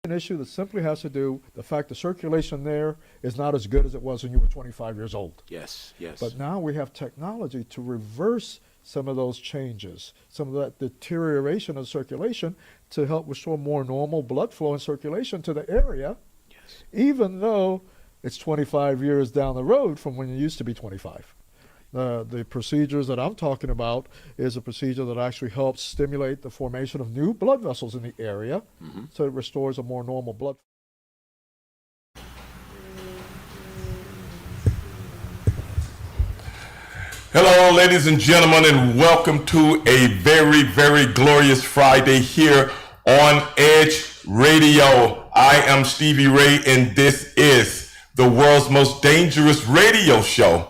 an issue that simply has to do the fact the circulation there is not as good as it was when you were 25 years old. Yes, yes. But now we have technology to reverse some of those changes, some of that deterioration of circulation to help restore more normal blood flow and circulation to the area, Yes. even though it's 25 years down the road from when you used to be 25. The procedures that I'm talking about is a procedure that actually helps stimulate the formation of new blood vessels in the area, so it restores a more normal blood flow. Hello, ladies and gentlemen, and welcome to a very, very glorious Friday here on Edge Radio. I am Stevie Ray, and this is the world's most dangerous radio show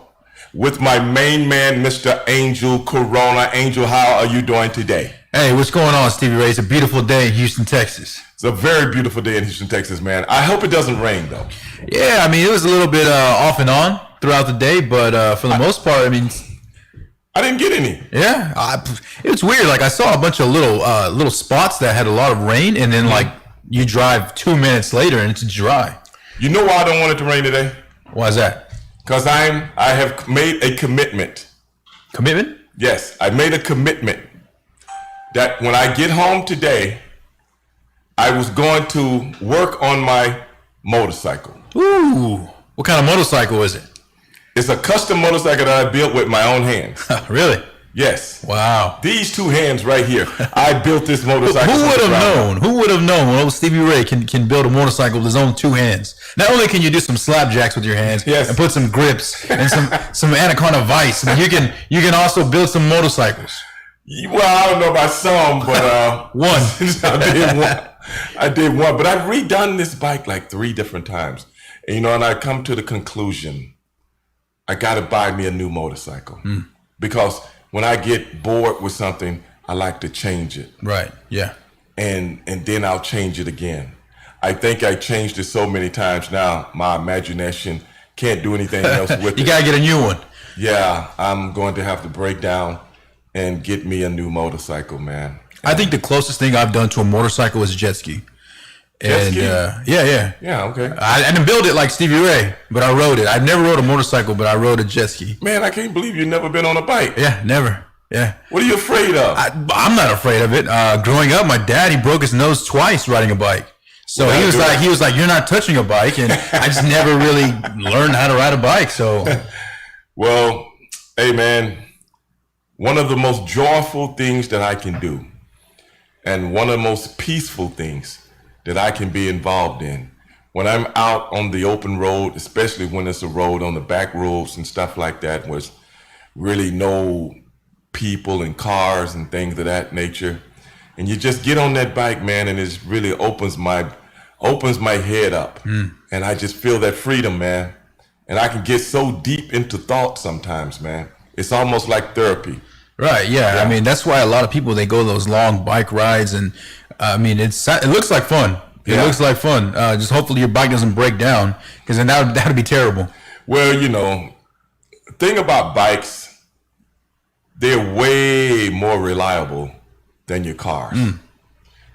with my main man, Mr. Angel Corona. Angel, how are you doing today? Hey, what's going on, Stevie Ray? It's a beautiful day in Houston, Texas. It's a very beautiful day in Houston, Texas, man. I hope it doesn't rain, though. Yeah, I mean, it was a little bit off and on throughout the day, but for the most part, I mean... I didn't get any. Yeah, it's weird. Like, I saw a bunch of little spots that had a lot of rain, and then, like, you drive 2 minutes later, and it's dry. You know why I don't want it to rain today? Why is that? Because I have made a commitment. Commitment? Yes, I made a commitment that when I get home today, I was going to work on my motorcycle. Ooh, what kind of motorcycle is it? It's a custom motorcycle that I built with my own hands. Really? Yes. Wow. These two hands right here. I built this motorcycle. Who would have known? Who would have known when old Stevie Ray can build a motorcycle with his own two hands? Not only can you do some slapjacks with your hands, yes, and put some grips and some Anaconda Vice, but you can also build some motorcycles. Well, I don't know about some, but one. I did one, but I've redone this bike like 3 different times, and and I come to the conclusion I got to buy me a new motorcycle because when I get bored with something, I like to change it. Right. Yeah. And then I'll change it again. I think I changed it so many times now, my imagination can't do anything else with it. You got to get a new one. Yeah, I'm going to have to break down and get me a new motorcycle, man. I think the closest thing I've done to a motorcycle is a jet ski. And yeah, okay. I didn't build it like Stevie Ray, but I rode it. I've never rode a motorcycle, but I rode a jet ski. Man, I can't believe you've never been on a bike. Yeah, never. Yeah. What are you afraid of? I'm not afraid of it. Growing up, my dad, he broke his nose twice riding a bike. So well, he was like, you're not touching a bike, and I just never really learned how to ride a bike. So, well, hey man, one of the most joyful things that I can do, and one of the most peaceful things that I can be involved in when I'm out on the open road, especially when it's a road on the back roads and stuff like that, where there's really no people and cars and things of that nature. And you just get on that bike, man, and it really opens my head up. And I just feel that freedom, man. And I can get so deep into thought sometimes, man. It's almost like therapy. Right, yeah. I mean, that's why a lot of people, they go those long bike rides, and I mean, it looks like fun. It looks like fun. Just hopefully your bike doesn't break down, because then that would be terrible. Well, the thing about bikes, they're way more reliable than your cars.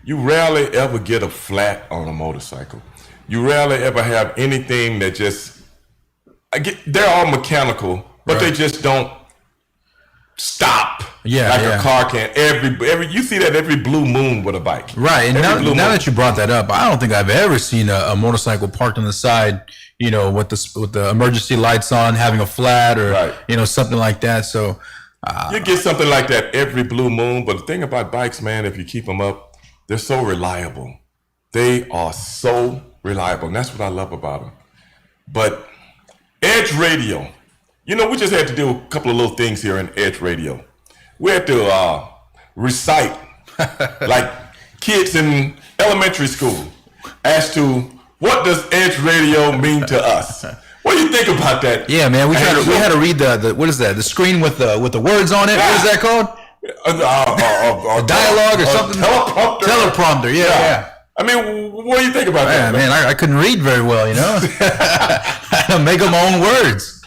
You rarely ever get a flat on a motorcycle. You rarely ever have anything that they're all mechanical, but they just don't stop a car can. Every you see that every blue moon with a bike. Right, and now that you brought that up, I don't think I've ever seen a motorcycle parked on the side, with the emergency lights on, having a flat or something like that. So you get something like that every blue moon. But the thing about bikes, man, if you keep them up, they're so reliable. They are so reliable, and that's what I love about them. But Edge Radio. We just had to do a couple of little things here in Edge Radio. We had to recite like kids in elementary school as to what does Edge Radio mean to us. What do you think about that? Yeah, man, we had to read the what is that? The screen with the words on it. What is that called? A dialogue or something? Teleprompter. Yeah. I mean, what do you think about that? Man, I couldn't read very well, I had to make up my own words.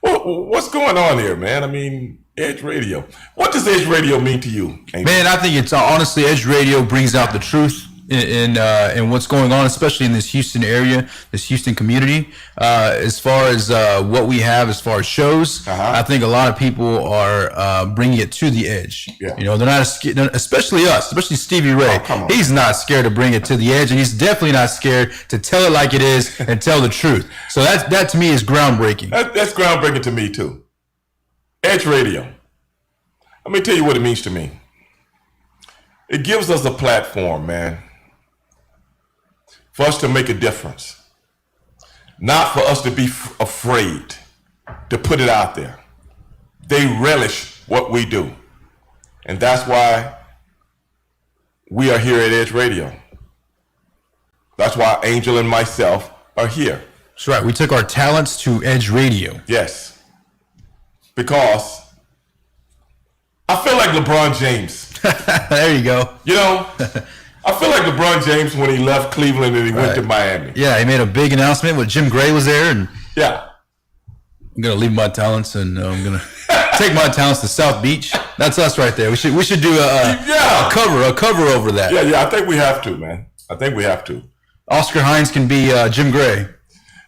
Well, what's going on here, man? I mean, Edge Radio. What does Edge Radio mean to you? Man, I think it's honestly, Edge Radio brings out the truth in what's going on, especially in this Houston area, this Houston community. As far as what we have, as far as shows, I think a lot of people are bringing it to the edge. Yeah. You know, they're not especially us, especially Stevie Ray. He's not scared to bring it to the edge, and he's definitely not scared to tell it like it is and tell the truth. So that to me is groundbreaking. That's groundbreaking to me too. Edge Radio. Let me tell you what it means to me. It gives us a platform, man, for us to make a difference. Not for us to be afraid to put it out there. They relish what we do. And that's why we are here at Edge Radio. That's why Angel and myself are here. That's right. We took our talents to Edge Radio. Yes. Because I feel like LeBron James. There you go. You know, I feel like LeBron James when he left Cleveland and he went to Miami. Yeah, he made a big announcement when Jim Gray was there, and Yeah. I'm gonna leave my talents and I'm gonna take my talents to South Beach. That's us right there. We should do a cover over that. Yeah, I think we have to, man. I think we have to. Oscar Hines can be Jim Gray.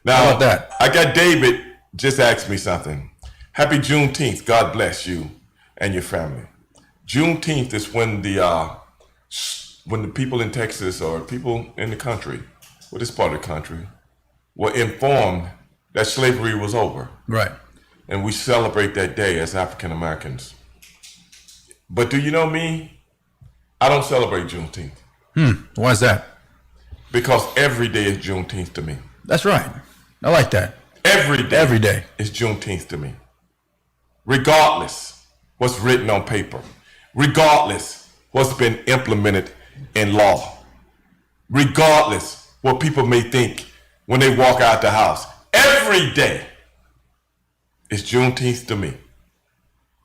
Now, How about that? I got David just asked me something. Happy Juneteenth. God bless you and your family. Juneteenth is when the people in Texas or people in the country, well, this part of the country, were informed that slavery was over. Right. And we celebrate that day as African Americans. But do you know me? I don't celebrate Juneteenth. Why is that? Because every day is Juneteenth to me. That's right. I like that. Every day. Every day. Is Juneteenth to me. Regardless what's written on paper. Regardless what's been implemented in law. Regardless what people may think when they walk out the house. Every day is Juneteenth to me.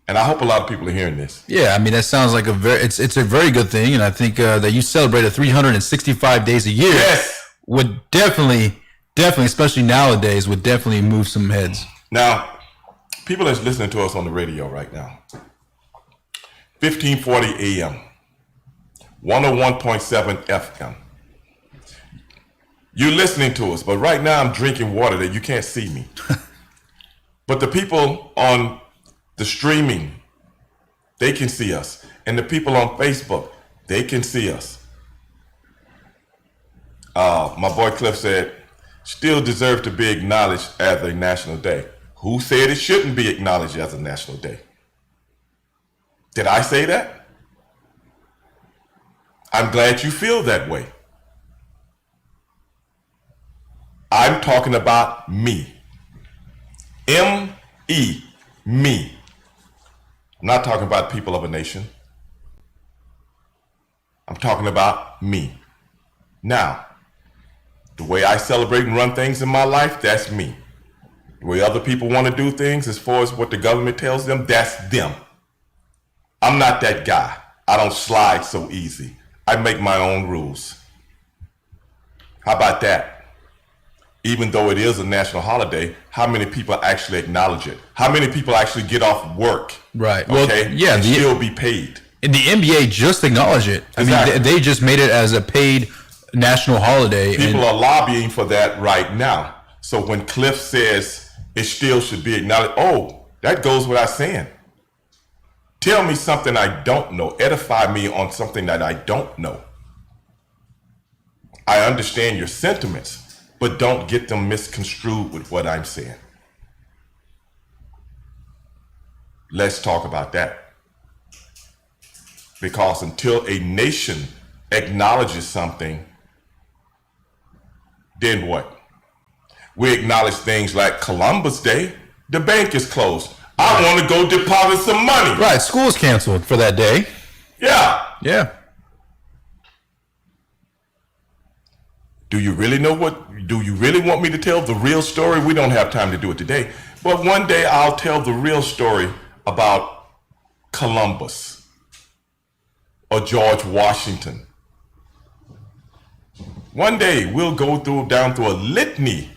And I hope a lot of people are hearing this. Yeah, I mean that sounds like it's a very good thing, and I think that you celebrate it 365 days a year. Yes. Would definitely, especially nowadays, would definitely move some heads. Now, people that's listening to us on the radio right now, 1540 AM, 101.7 FM. You're listening to us, but right now I'm drinking water that you can't see me. But the people on the streaming, they can see us. And the people on Facebook, they can see us. My boy Cliff said, still deserve to be acknowledged as a national day. Who said it shouldn't be acknowledged as a national day? Did I say that? I'm glad you feel that way. I'm talking about me. M-E, me. I'm not talking about people of a nation. I'm talking about me. Now, the way I celebrate and run things in my life, that's me. The way other people want to do things as far as what the government tells them, that's them. I'm not that guy. I don't slide so easy. I make my own rules. How about that? Even though it is a national holiday, how many people actually acknowledge it? How many people actually get off work? Right. Okay. Well, yeah, and still be paid. And the NBA just acknowledged it. Exactly. I mean, they just made it as a paid national holiday. People are lobbying for that right now. So when Cliff says it still should be acknowledged, oh, that goes without saying. Tell me something I don't know. Edify me on something that I don't know. I understand your sentiments, but don't get them misconstrued with what I'm saying. Let's talk about that. Because until a nation acknowledges something, then what? We acknowledge things like Columbus Day. The bank is closed. I want to go deposit some money. Right, school's canceled for that day. Yeah. Yeah. Do you really want me to tell the real story? We don't have time to do it today. But one day I'll tell the real story about Columbus or George Washington. One day we'll go down through a litany,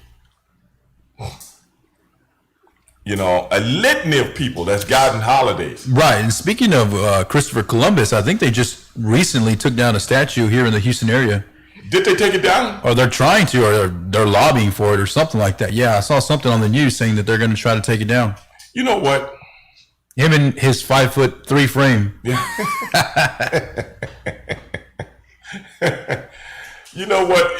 a litany of people that's gotten holidays. Right. And speaking of Christopher Columbus, I think they just recently took down a statue here in the Houston area. Did they take it down? Or they're trying to, or they're lobbying for it, or something like that. Yeah, I saw something on the news saying that they're going to try to take it down. You know what? Him and his 5'3" frame. Yeah. You know what?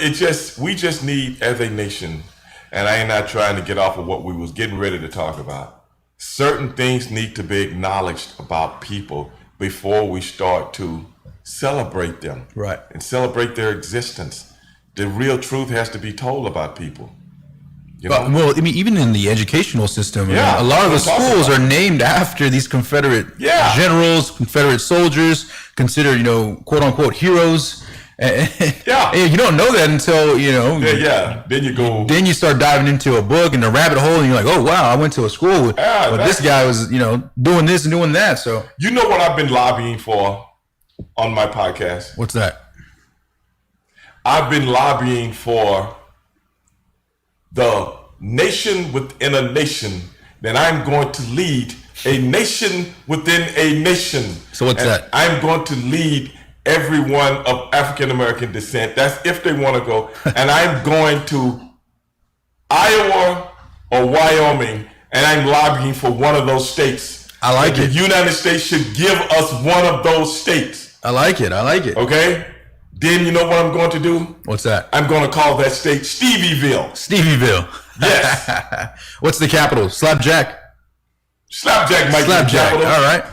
We just need, as a nation, and I am not trying to get off of what we was getting ready to talk about. Certain things need to be acknowledged about people before we start to celebrate them. Right. And celebrate their existence. The real truth has to be told about people. You know? Well, I mean, even in the educational system, Yeah, I mean, a lot of the that's what I'm talking schools about. are named after these Confederate Yeah. generals, Confederate soldiers, considered, quote unquote heroes. Yeah. And you don't know that until, Yeah. Then you go. then you start diving into a book and a rabbit hole, and you're like, oh, wow, I went to a school, but this guy was, doing this and doing that. So You know what I've been lobbying for on my podcast? what's that? I've been lobbying for the nation within a nation that I'm going to lead a nation within a nation. So what's And that? I'm going to lead everyone of African American descent. That's if they want to go. And I'm going to Iowa or Wyoming, and I'm lobbying for one of those states. I like it. The United States should give us one of those states. I like it. Okay? Then you know what I'm going to do? What's that? I'm going to call that state Stevieville. Stevieville. Yes. What's the capital? Slapjack. Slapjack might Slapjack, be the capital. all right.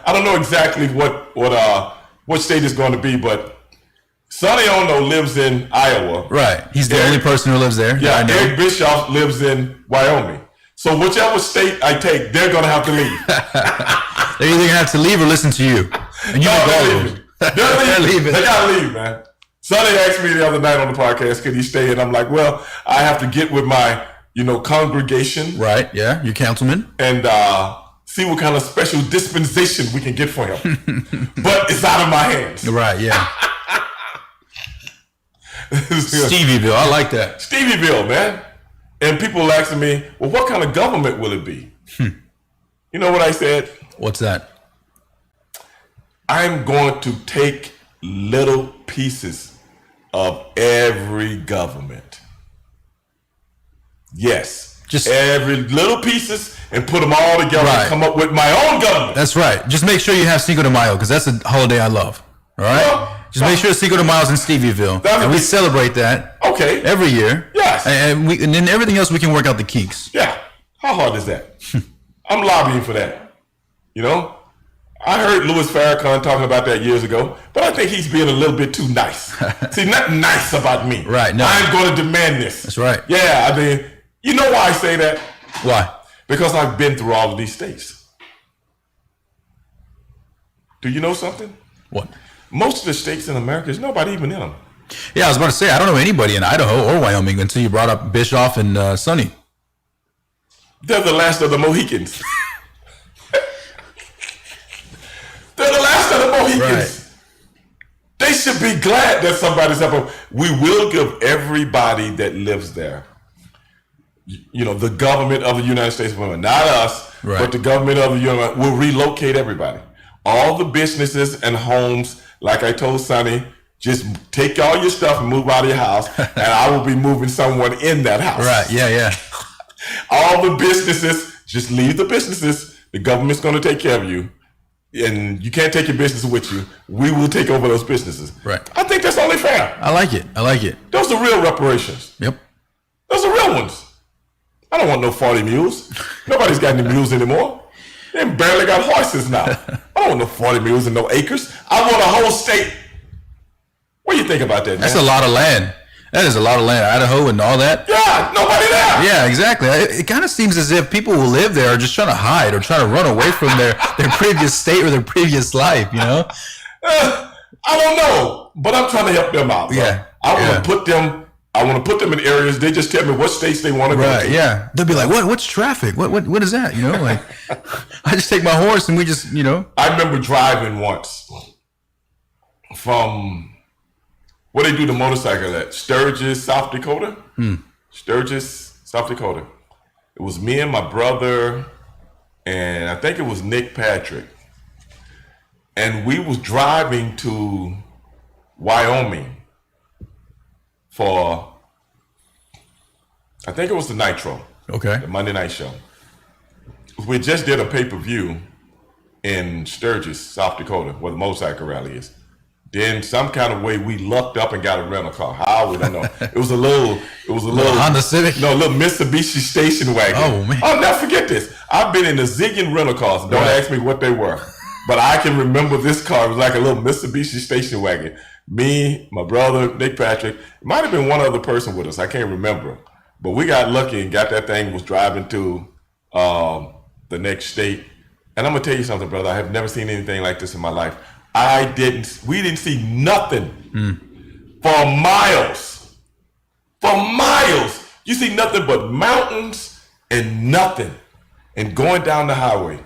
I don't know exactly what state it's going to be, but Sonny Ono lives in Iowa. Right. He's the only person who lives there. Yeah, I know. Eric Bischoff lives in Wyoming. So whichever state I take, they're going to have to leave. They're either gonna have to leave or listen to you. And you No, make all they're of leaving. them. They're leaving. leaving. They got to leave, man. Sonny asked me the other night on the podcast, could he stay? And I'm like, well, I have to get with my, congregation. Right. Yeah. Your councilman. And see what kind of special dispensation we can get for him. But it's out of my hands. Right. Yeah. Stevieville. I like that. Stevieville, man. And people are asking me, well, what kind of government will it be? You know what I said? What's that? I'm going to take little pieces of every government. Yes. Just every little pieces and put them all together Right. and come up with my own government. That's right. Just make sure you have Cinco de Mayo because that's a holiday I love. All right. Well, Just make sure Cinco de Mayo's in Stevieville, That would and we be- celebrate that Okay. every year. Yes. And then everything else we can work out the kinks. Yeah. How hard is that? I'm lobbying for that. I heard Louis Farrakhan talking about that years ago, but I think he's being a little bit too nice. See, not nice about me. Right, no. I'm going to demand this. That's right. Yeah, I mean, you know why I say that? Why? Because I've been through all of these states. Do you know something? What? Most of the states in America, there's nobody even in them. Yeah, I was about to say I don't know anybody in Idaho or Wyoming until you brought up Bischoff and Sonny. They're the last of the Mohicans. They're the last of the Mohicans. Right. They should be glad that somebody's up. We will give everybody that lives there, the government of the United States of America, not us, Right. but the government of the United States will relocate everybody. All the businesses and homes, like I told Sonny, just take all your stuff and move out of your house, and I will be moving someone in that house. Right. Yeah. Yeah. All the businesses, just leave the businesses. The government's going to take care of you. And you can't take your business with you. We will take over those businesses. Right. I think that's only fair. I like it. Those are real reparations. Yep. Those are real ones. I don't want no 40 mules. Nobody's got any mules anymore. They barely got horses now. I don't want no 40 mules and no acres. I want a whole state. What do you think about that, man? That's a lot of land. That is a lot of land. Idaho and all that. Yeah, nobody there. Yeah, exactly. It kind of seems as if people who live there are just trying to hide or trying to run away from their previous state or their previous life, I don't know, but I'm trying to help them out. Bro. Yeah. I want to put them in areas. They just tell me what states they want to go Right, to. yeah. They'll be like, what's traffic? What is that? Like, I just take my horse and we just, I remember driving once from where they do the motorcycle at Sturgis, South Dakota. Sturgis, South Dakota. It was me and my brother, and I think it was Nick Patrick. And we was driving to Wyoming. for, I think it was the Nitro, Okay. the Monday night show. We just did a pay-per-view in Sturgis, South Dakota, where the motorcycle rally is. Then some kind of way we lucked up and got a rental car. How, we don't know. It was a little Honda Civic? No, a little Mitsubishi station wagon. Oh, man. I'll never forget this. I've been in a zillion rental cars. Don't Right. ask me what they were. But I can remember this car. It was like a little Mitsubishi station wagon. Me, my brother, Nick Patrick. It might have been one other person with us. I can't remember. But we got lucky and got that thing, was driving to the next state. And I'm going to tell you something, brother. I have never seen anything like this in my life. We didn't see nothing for miles. For miles. You see nothing but mountains and nothing. And going down the highway.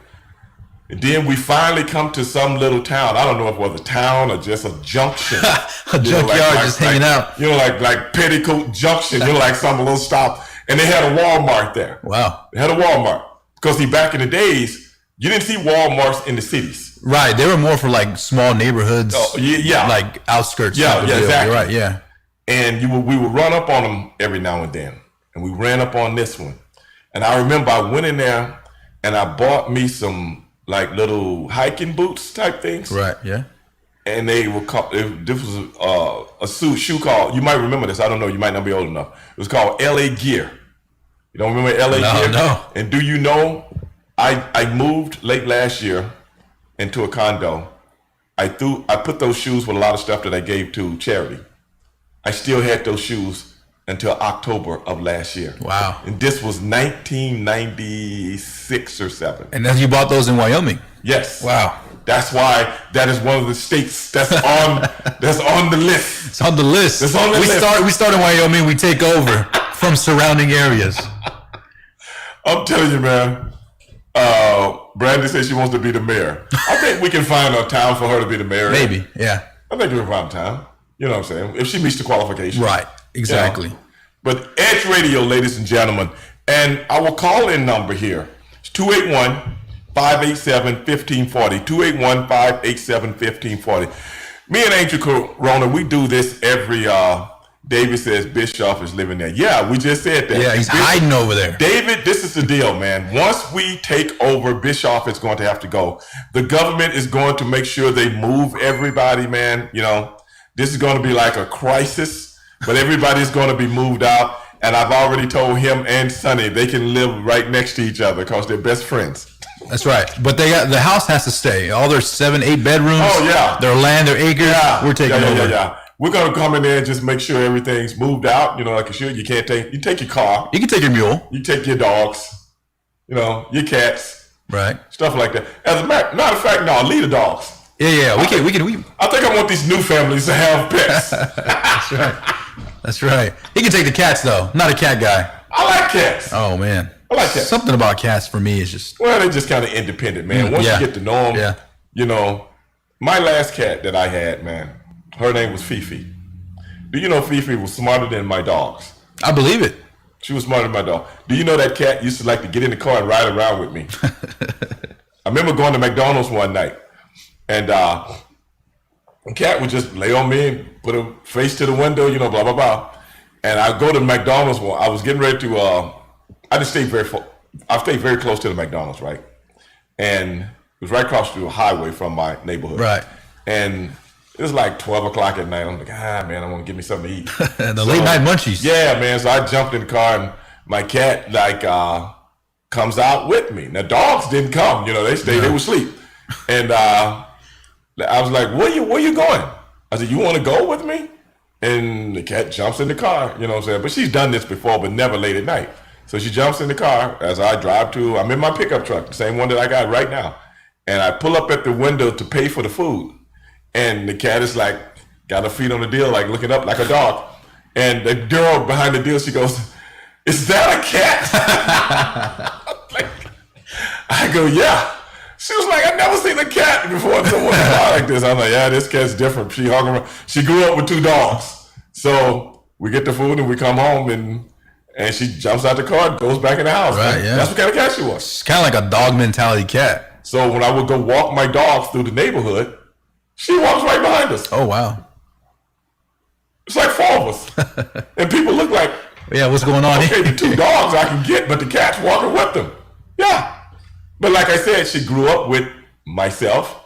And then we finally come to some little town. I don't know if it was a town or just a junction. A junkyard just hanging out. You know, like Petticoat Junction. You know, like some little stop. And they had a Walmart there. Wow. They had a Walmart. Because see, back in the days, you didn't see Walmarts in the cities. Right. They were more for like small neighborhoods. Oh, yeah. Like outskirts. Yeah, type of deal. exactly. You're right. Yeah. And we would run up on them every now and then. And we ran up on this one. And I remember I went in there and I bought me some like little hiking boots type things. Right. Yeah. And they were called, this was a shoe called, you might remember this, I don't know, you might not be old enough. It was called LA Gear. You don't remember LA Gear? No. And do you know, I moved late last year into a condo. I put those shoes with a lot of stuff that I gave to charity. I still had those shoes until October of last year. Wow. And this was 1996 or 7. And then you bought those in Wyoming. Yes. Wow. That's why that is one of the states that's on the list. It's on the list. It's on the list. We start in Wyoming. We take over from surrounding areas. I'm telling you, man. Brandy says she wants to be the mayor. I think we can find a town for her to be the mayor. Maybe. Yeah. I think we can find a town. You know what I'm saying? If she meets the qualifications. Right. Exactly. You know? But Edge Radio, ladies and gentlemen, and our call-in number here is 281-587-1540. 281-587-1540. Me and Angel Corona, we do this every. David says Bischoff is living there. Yeah, we just said that. Yeah, he's hiding over there. David, this is the deal, man. Once we take over, Bischoff is going to have to go. The government is going to make sure they move everybody, man. You know, this is going to be like a crisis, but everybody's going to be moved out. And I've already told him and Sonny they can live right next to each other because they're best friends. That's right. But the house has to stay. All their 7-8 bedrooms. Oh, yeah. Their land, their acres. Yeah. We're taking over. Yeah. We're gonna come in there and just make sure everything's moved out. You know, like you should. You take your car. You can take your mule. You take your dogs. You know, your cats. Right. Stuff like that. As a matter of fact, no, leave the dogs. Yeah. We can. I think I want these new families to have pets. That's right. He can take the cats though. Not a cat guy. I like cats. Oh man. I like cats. Something about cats for me is just. Well, they're just kind of independent, man. Once you get to know them, you know. My last cat that I had, man, her name was Fifi. Do you know Fifi was smarter than my dogs? I believe it. She was smarter than my dog. Do you know that cat used to like to get in the car and ride around with me? I remember going to McDonald's one night, and the cat would just lay on me and put her face to the window, you know, blah, blah, blah. And I go to McDonald's one. I was getting ready to, I stayed very close to the McDonald's, right? And it was right across the highway from my neighborhood. Right. And it was like 12 o'clock at night. I'm like, man, I want to give me something to eat. Late night munchies. Yeah, man. So I jumped in the car and my cat comes out with me. Now dogs didn't come, you know, they stayed, they were asleep. And I was like, where you going? I said, you want to go with me? And the cat jumps in the car, you know what I'm saying? But she's done this before, but never late at night. So she jumps in the car as I drive I'm in my pickup truck, the same one that I got right now. And I pull up at the window to pay for the food. And the cat is like, got her feet on the deal, like looking up like a dog. And the girl behind the deal, she goes, is that a cat? I go, yeah. She was like, I've never seen a cat before someone like this. I'm like, yeah, this cat's different. She hung around. She grew up with 2 dogs. So we get the food and we come home and she jumps out the car and goes back in the house. Right, yeah. That's what kind of cat she was. It's kind of like a dog mentality cat. So when I would go walk my dogs through the neighborhood, she walks right behind us. Oh, wow. It's like 4 of us. And people look like, Yeah, what's going on okay, here? the 2 dogs I can get, but the cat's walking with them. Yeah. But like I said, she grew up with myself,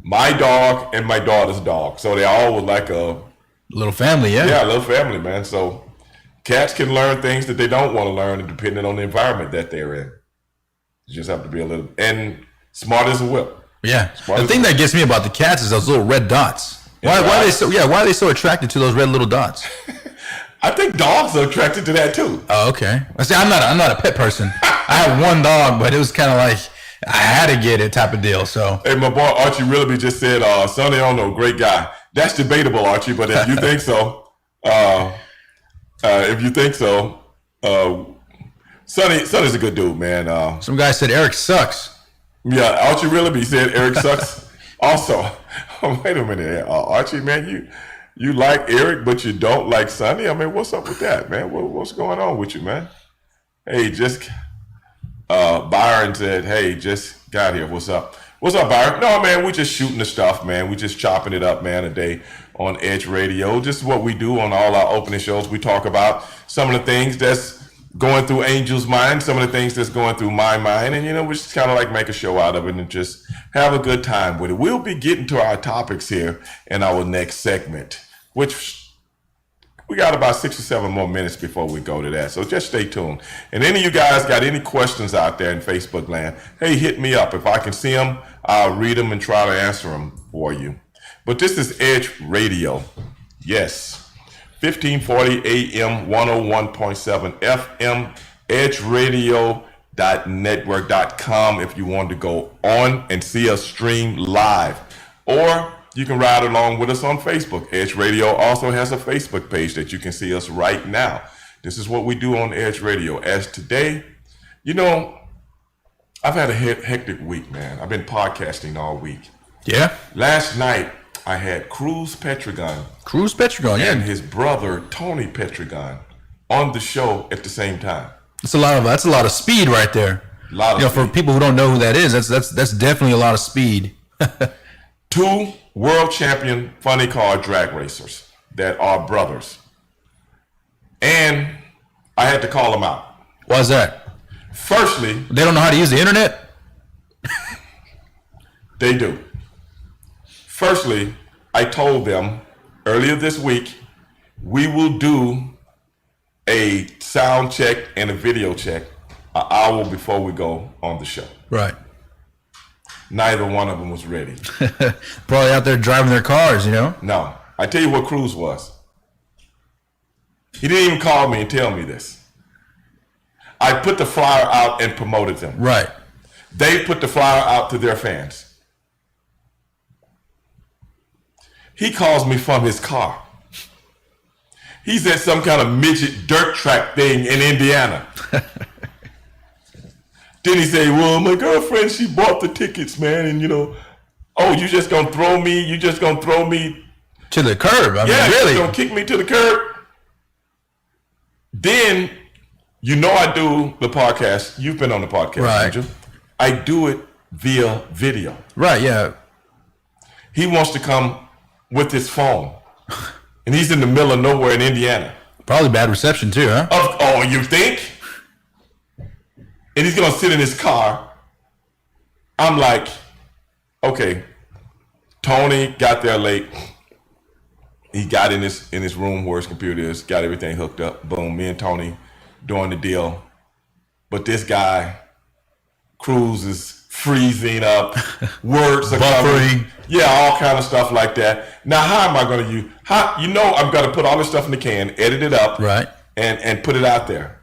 my dog, and my daughter's dog. So they all were like a Little family, yeah. yeah, little family, man. So cats can learn things that they don't want to learn depending on the environment that they're in. You just have to be a little and smart as a whip. Yeah. Smart The as thing a- that gets me about the cats is those little red dots. Why are they so? Yeah, why are they so attracted to those red little dots? I think dogs are attracted to that too. Oh, okay. I see. I'm not a pet person. I have one dog, but it was kind of like I had to get it type of deal. So Hey, my boy Archie Willoughby just said, Sonny Ono, great guy. That's debatable, Archie, but if you think so, Sonny's a good dude, man. some guy said Eric sucks. Yeah, Archie Willoughby said Eric sucks also. Wait a minute, Archie, man, you like Eric, but you don't like Sonny? I mean, what's up with that, man? What's going on with you, man? Hey, Byron said, hey, just got here. What's up? What's up, Byron? No, man, we just shooting the stuff, man. We just chopping it up, man, today on Edge Radio. Just what we do on all our opening shows. We talk about some of the things that's going through Angel's mind, some of the things that's going through my mind, and, we just kind of like make a show out of it and just have a good time with it. We'll be getting to our topics here in our next segment, which we got about 6 or 7 more minutes before we go to that. So just stay tuned. And any of you guys got any questions out there in Facebook land, hey, hit me up. If I can see them, I'll read them and try to answer them for you. But this is Edge Radio. Yes. 1540 AM, 101.7 FM, edgeradio.network.com if you want to go on and see us stream live. Or you can ride along with us on Facebook. Edge Radio also has a Facebook page that you can see us right now. This is what we do on Edge Radio. As today, I've had a hectic week, man. I've been podcasting all week. Yeah. Last night, I had Cruz Petragon Petragon, and yeah. his brother, Tony Petragon, on the show at the same time. That's a lot of speed right there. A lot of For speed. people who don't know who that is, that's definitely a lot of speed. 2 world champion funny car drag racers that are brothers. And I had to call them out. Why is that? Firstly, They don't know how to use the internet? they do. Firstly, I told them earlier this week, we will do a sound check and a video check an hour before we go on the show. Right. Neither one of them was ready. Probably out there driving their cars, No. I tell you what Cruz was. He didn't even call me and tell me this. I put the flyer out and promoted them. Right. They put the flyer out to their fans. He calls me from his car. He's at some kind of midget dirt track thing in Indiana. Then he say, well, my girlfriend, she bought the tickets, man. And, oh, you just going to throw me? You just going to throw me? To the curb. I mean, Yeah, really. you going to kick me to the curb? Then, I do the podcast. You've been on the podcast, Right. Angel. I do it via video. Right, yeah. He wants to come with his phone. And he's in the middle of nowhere in Indiana. Probably bad reception too, huh? Oh, you think? And he's going to sit in his car. I'm like, okay. Tony got there late. He got in his room where his computer is, got everything hooked up. Boom, me and Tony doing the deal. But this guy, Cruz, is freezing up. Words are Buffering. coming. Yeah, all kind of stuff like that. Now, how am I going to use? I'm going to put all this stuff in the can, edit it up, Right. and put it out there.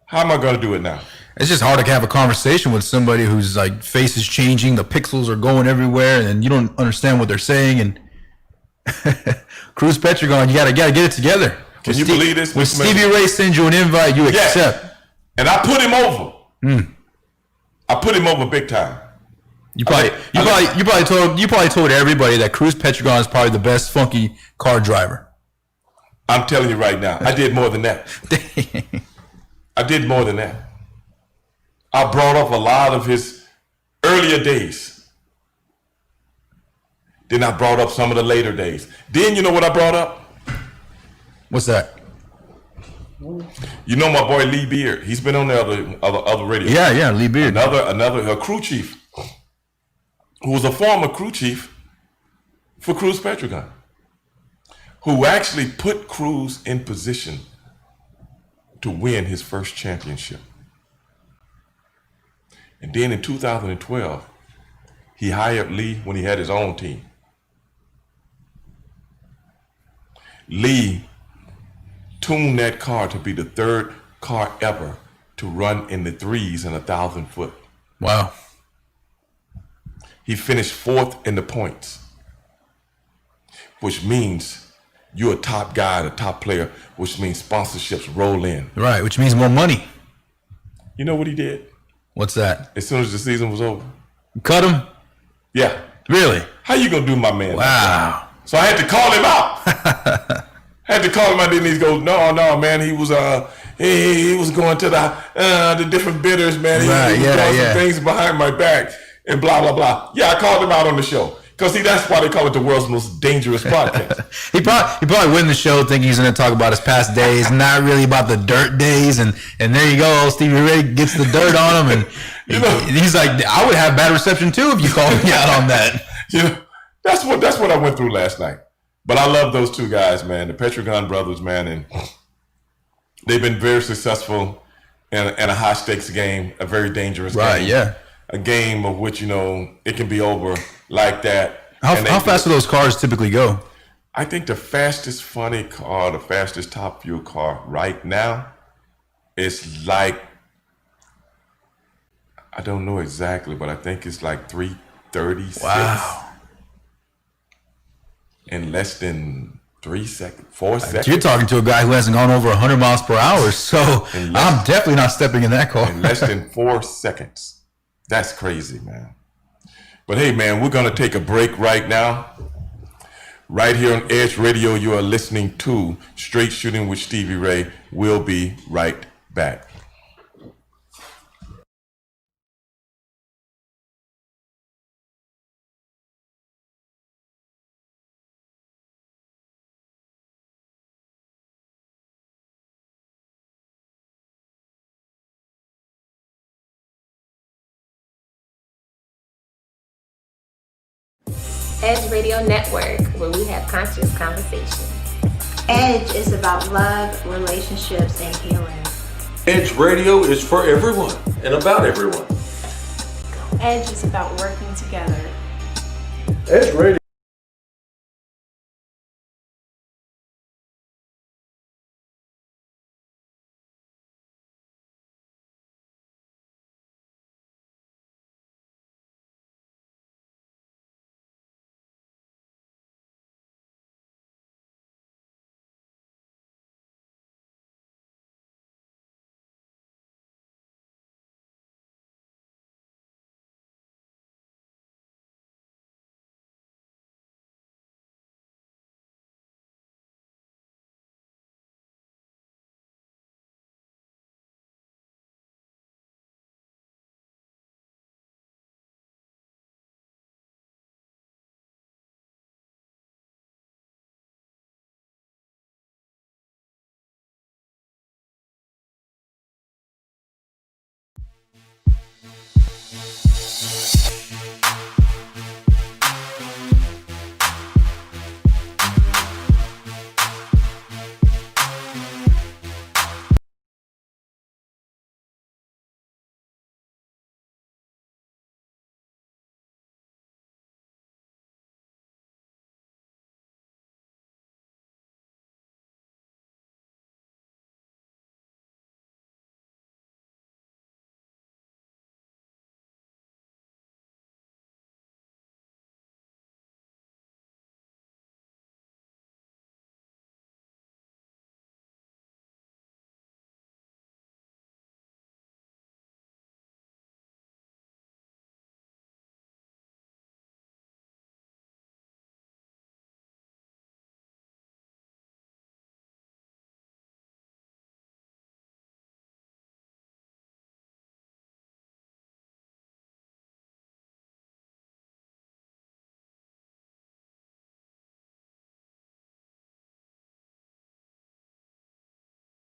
How am I going to do it now? It's just hard to have a conversation with somebody whose like face is changing, the pixels are going everywhere, and you don't understand what they're saying. And Cruz Petragon, you gotta get it together. Can you believe this? When Stevie Ray sends you an invite, you Yes. accept. And I put him over. I put him over big time. You probably told everybody that Cruz Petragon is probably the best funky car driver. I'm telling you right now, I did more than that. I did more than that. I brought up a lot of his earlier days. Then I brought up some of the later days. Then you know what I brought up? What's that? You know my boy Lee Beard. He's been on the other radio. Yeah, Lee Beard. Another crew chief who was a former crew chief for Cruz Petrogun, who actually put Cruz in position to win his first championship. And then in 2012, he hired Lee when he had his own team. Lee tuned that car to be the third car ever to run in the threes in 1,000 foot. Wow. He finished fourth in the points, which means you're a top guy, a top player, which means sponsorships roll in. Right, which means more money. You know what he did? What's that? As soon as the season was over? Cut him? Yeah. Really? How you gonna do my man? Wow. So I had to call him out. Had to call him out. Then he goes, no, man. He was he was going to the different bidders, man. He was doing some things behind my back and blah blah blah. Yeah, I called him out on the show. Because, see, that's why they call it the world's most dangerous podcast. he probably win the show thinking he's going to talk about his past days, not really about the dirt days. And there you go. Stevie Ray gets the dirt on him. And he's like, I would have bad reception, too, if you called me out on that. You know, that's what I went through last night. But I love those two guys, man, the Petrogun brothers, man. And they've been very successful in a high-stakes game, a very dangerous game. Right, yeah. A game of which, it can be over like that. How fast do those cars typically go? I think the fastest funny car, the fastest top fuel car right now is like, I don't know exactly, but I think it's like 336. Wow. In less than 4 seconds. You're talking to a guy who hasn't gone over 100 miles per hour, so I'm definitely not stepping in that car. In less than 4 seconds. That's crazy, man. But hey, man, we're going to take a break right now. Right here on Edge Radio, you are listening to Straight Shooting with Stevie Ray. We'll be right back. Edge Radio Network, where we have conscious conversation. Edge is about love, relationships, and healing. Edge Radio is for everyone and about everyone. Edge is about working together. Edge Radio.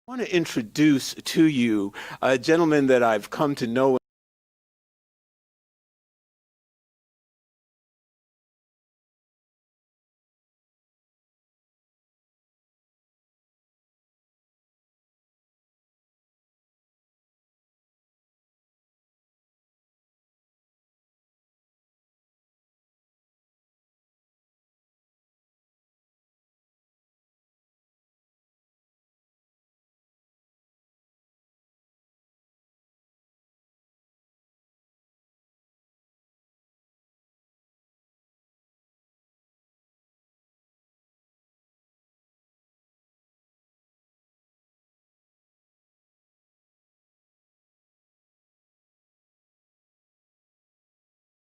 I want to introduce to you a gentleman that I've come to know.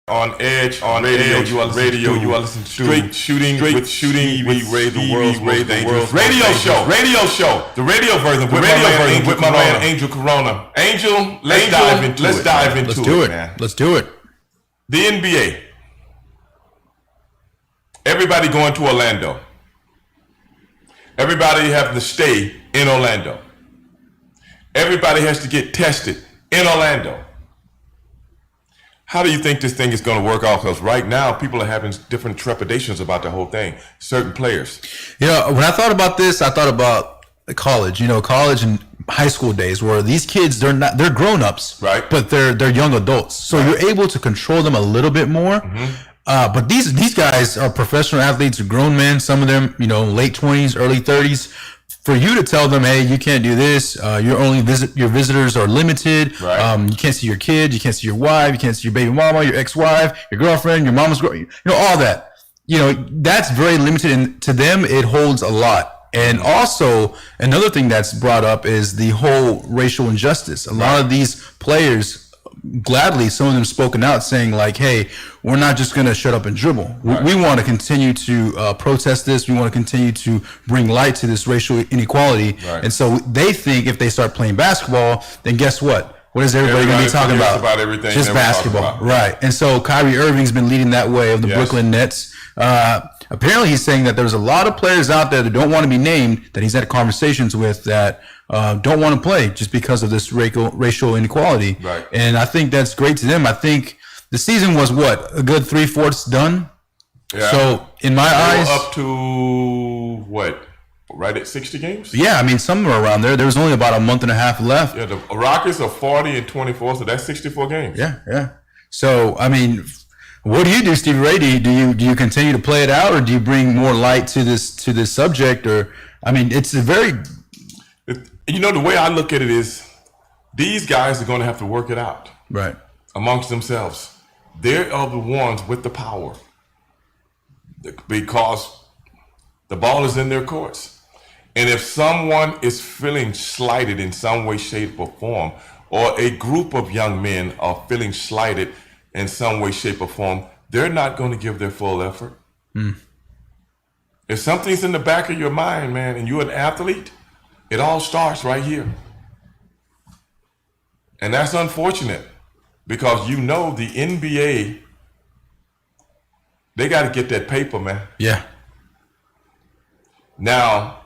On Edge radio, you are listening to straight shooting with Stevie Ray, the world's dangerous radio show, the radio version with my man Angel Corona. Angel, let's dive into it, man. Let's do it. The NBA. Everybody going to Orlando. Everybody having to stay in Orlando. Everybody has to get tested in Orlando. How do you think this thing is going to work out? Because right now, people are having different trepidations about the whole thing. Certain players. Yeah, when I thought about this, I thought about college. College and high school days, where these kids they're grown-ups, right? But they're young adults, so you're able to control them a little bit more. Mm-hmm. But these guys are professional athletes, grown men. Some of them, late 20s, early 30s. For you to tell them, hey, you can't do this. Your visitors are limited. Right. You can't see your kid. You can't see your wife. You can't see your baby mama, your ex-wife, your girlfriend, your mama's girl. All that. That's very limited, and to them, it holds a lot. And also, another thing that's brought up is the whole racial injustice. A lot of these players, gladly, some of them spoken out saying like, hey, we're not just going to shut up and dribble. Right. We want to continue to protest this. We want to continue to bring light to this racial inequality. Right. And so they think if they start playing basketball, then guess what? What is everybody going to be talking about? Everything just basketball. About. Right. And so Kyrie Irving's been leading that way of the Brooklyn Nets. Apparently he's saying that there's a lot of players out there that don't want to be named that he's had conversations with that don't want to play just because of this racial inequality. Right. And I think that's great to them. I think the season was a good 3/4 done. Yeah. So in my eyes, up to what? Right at 60 games? Yeah, I mean somewhere around there. There was only about a month and a half left. Yeah, the Rockets are 40-24, so that's 64 games. Yeah. So I mean, what do you do, Stevie Ray? Do you continue to play it out, or do you bring more light to this subject? Or I mean, it's a very the way I look at it is these guys are going to have to work it out right amongst themselves. They are the ones with the power because the ball is in their courts. And if someone is feeling slighted in some way, shape, or form, or a group of young men are feeling slighted in some way, shape, or form, they're not going to give their full effort. If something's in the back of your mind, man, and you're an athlete, it all starts right here. And that's unfortunate because the NBA, they got to get that paper, man. Yeah. Now,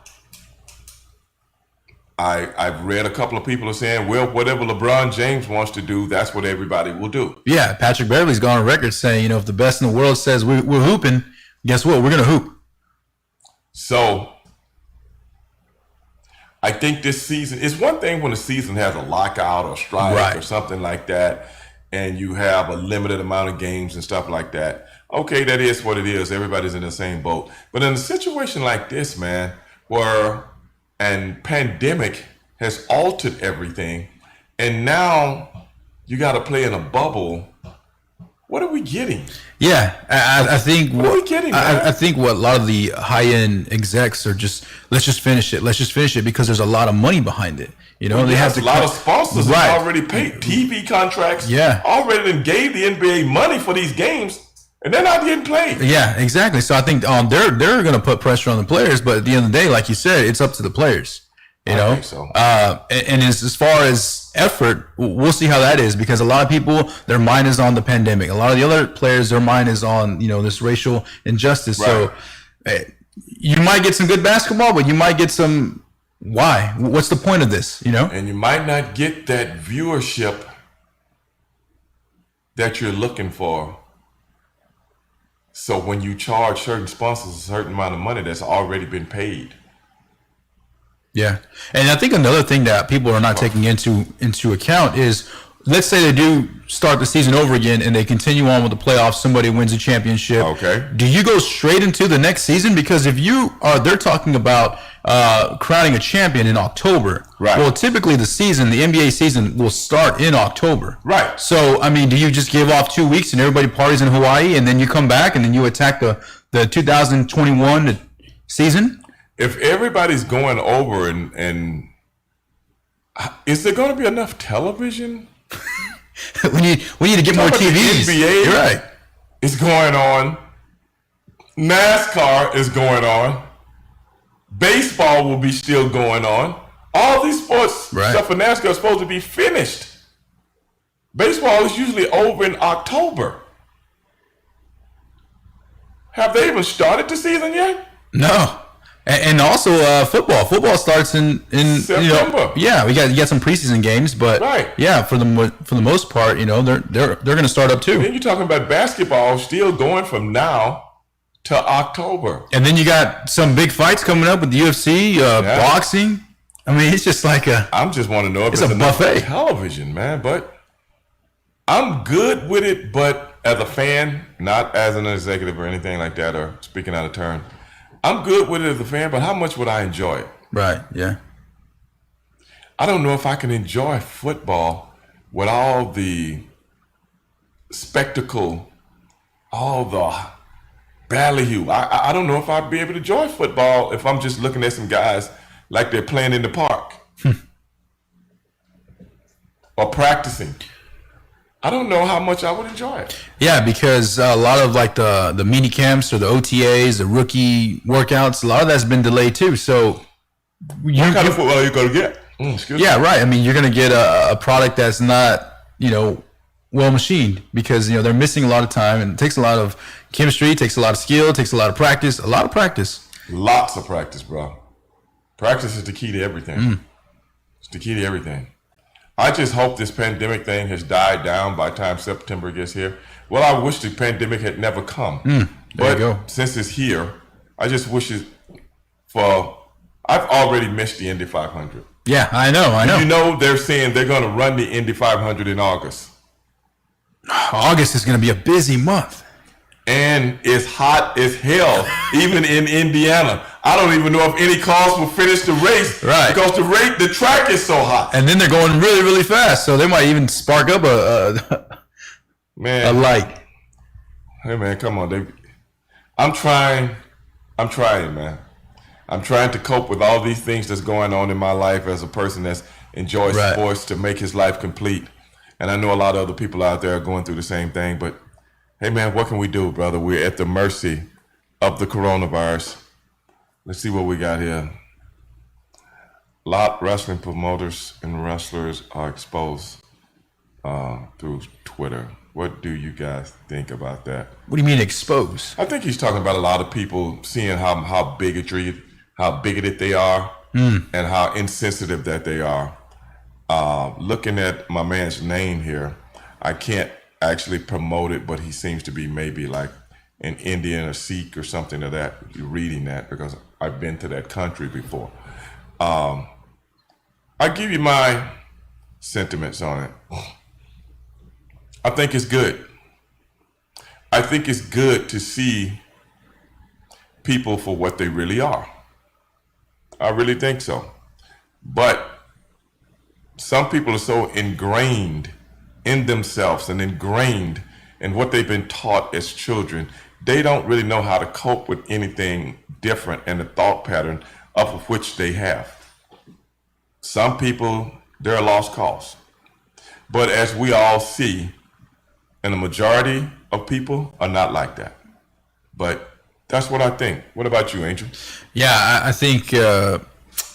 I've read a couple of people are saying, well, whatever LeBron James wants to do, that's what everybody will do. Yeah, Patrick Beverley's gone on record saying, if the best in the world says we're hooping, guess what? We're going to hoop. So I think this season, it's one thing when a season has a lockout or strike or something like that, and you have a limited amount of games and stuff like that. Okay, that is what it is. Everybody's in the same boat. But in a situation like this, man, where and pandemic has altered everything, and now you got to play in a bubble. What are we getting? Yeah, I think what are we getting? I think what a lot of the high-end execs are just let's just finish it because there's a lot of money behind it. They have a lot of sponsors that already paid TV contracts. Yeah, already then gave the NBA money for these games. And they're not getting played. Yeah, exactly. So I think they're going to put pressure on the players, but at the end of the day, like you said, it's up to the players. I think so. And as far as effort, we'll see how that is because a lot of people, their mind is on the pandemic. A lot of the other players, their mind is on this racial injustice. Right. So you might get some good basketball, but you might get some Why? What's the point of this? You know? And you might not get that viewership that you're looking for. So when you charge certain sponsors a certain amount of money that's already been paid. Yeah. And I think another thing that people are not taking into account is, let's say they do start the season over again and they continue on with the playoffs, somebody wins a championship. Okay. Do you go straight into the next season? Because if they're talking about crowning a champion in October. Right. Well, typically the NBA season will start in October. Right. So, I mean, do you just give off 2 weeks and everybody parties in Hawaii and then you come back and then you attack the 2021 season? If everybody's going over and is there going to be enough television? we need to get more TVs. The NBA You're right. is going on. NASCAR is going on. Baseball will be still going on. All these sports stuff for NASCAR is supposed to be finished. Baseball is usually over in October. Have they even started the season yet? No. And also football. Football starts in September. You got some preseason games, but for the most part, they're going to start up too. And then you're talking about basketball still going from now to October. And then you got some big fights coming up with the UFC, boxing. I mean, it's just like I'm just want to know if it's it's a enough buffet. television, man. But I'm good with it. But as a fan, not as an executive or anything like that, or speaking out of turn, I'm good with it as a fan. But how much would I enjoy it? Right. Yeah. I don't know if I can enjoy football with all the spectacle, all the ballyhoo. I don't know if I'd be able to enjoy football if I'm just looking at some guys like they're playing in the park or practicing. I don't know how much I would enjoy it. Yeah, because a lot of like the mini camps or the OTAs, the rookie workouts, a lot of that's been delayed too. So what kind of football are you going to get? Yeah, right. I mean, you're going to get a product that's not, well machined because, they're missing a lot of time and it takes a lot of chemistry, it takes a lot of skill, it takes a lot of practice, Lots of practice, bro. Practice is the key to everything. It's the key to everything. I just hope this pandemic thing has died down by the time September gets here. Well, I wish the pandemic had never come. But since it's here, I just wish it I've already missed the Indy 500. Yeah, I know. They're saying they're going to run the Indy 500 in August. August is going to be a busy month. And it's hot as hell, even in Indiana. I don't even know if any cars will finish the race because the track is so hot. And then they're going really, really fast, so they might even spark up a light. Hey man, come on, I'm trying, man. I'm trying to cope with all these things that's going on in my life as a person that enjoys sports to make his life complete. And I know a lot of other people out there are going through the same thing, but hey man, what can we do, brother? We're at the mercy of the coronavirus. Let's see what we got here. A lot wrestling promoters and wrestlers are exposed through Twitter. What do you guys think about that? What do you mean exposed? I think he's talking about a lot of people seeing how bigoted they are and how insensitive that they are. Looking at my man's name here, I can't actually promote it, but he seems to be maybe like an Indian or Sikh or something of that. You're reading that because I've been to that country before. I give you my sentiments on it. I think it's good. I think it's good to see people for what they really are. I really think so. But some people are so ingrained in themselves and ingrained in what they've been taught as children, they don't really know how to cope with anything different in the thought pattern of which they have. Some people, they're a lost cause. But as we all see, and the majority of people are not like that. But that's what I think. What about you, Angel? Yeah, I think a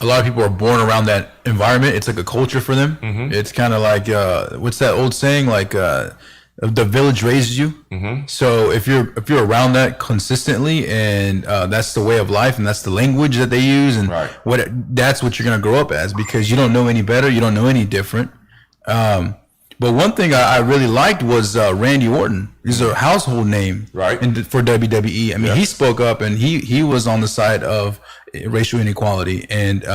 lot of people are born around that environment. It's like a culture for them. It's kind of like, what's that old saying? Like, the village raises you. So if you're around that consistently, and that's the way of life, and that's the language that they use, and that's what you're gonna grow up as, because you don't know any better, you don't know any different. But one thing I really liked was Randy Orton. He's a household name, right, for WWE. I mean, he spoke up, and he was on the side of racial inequality, and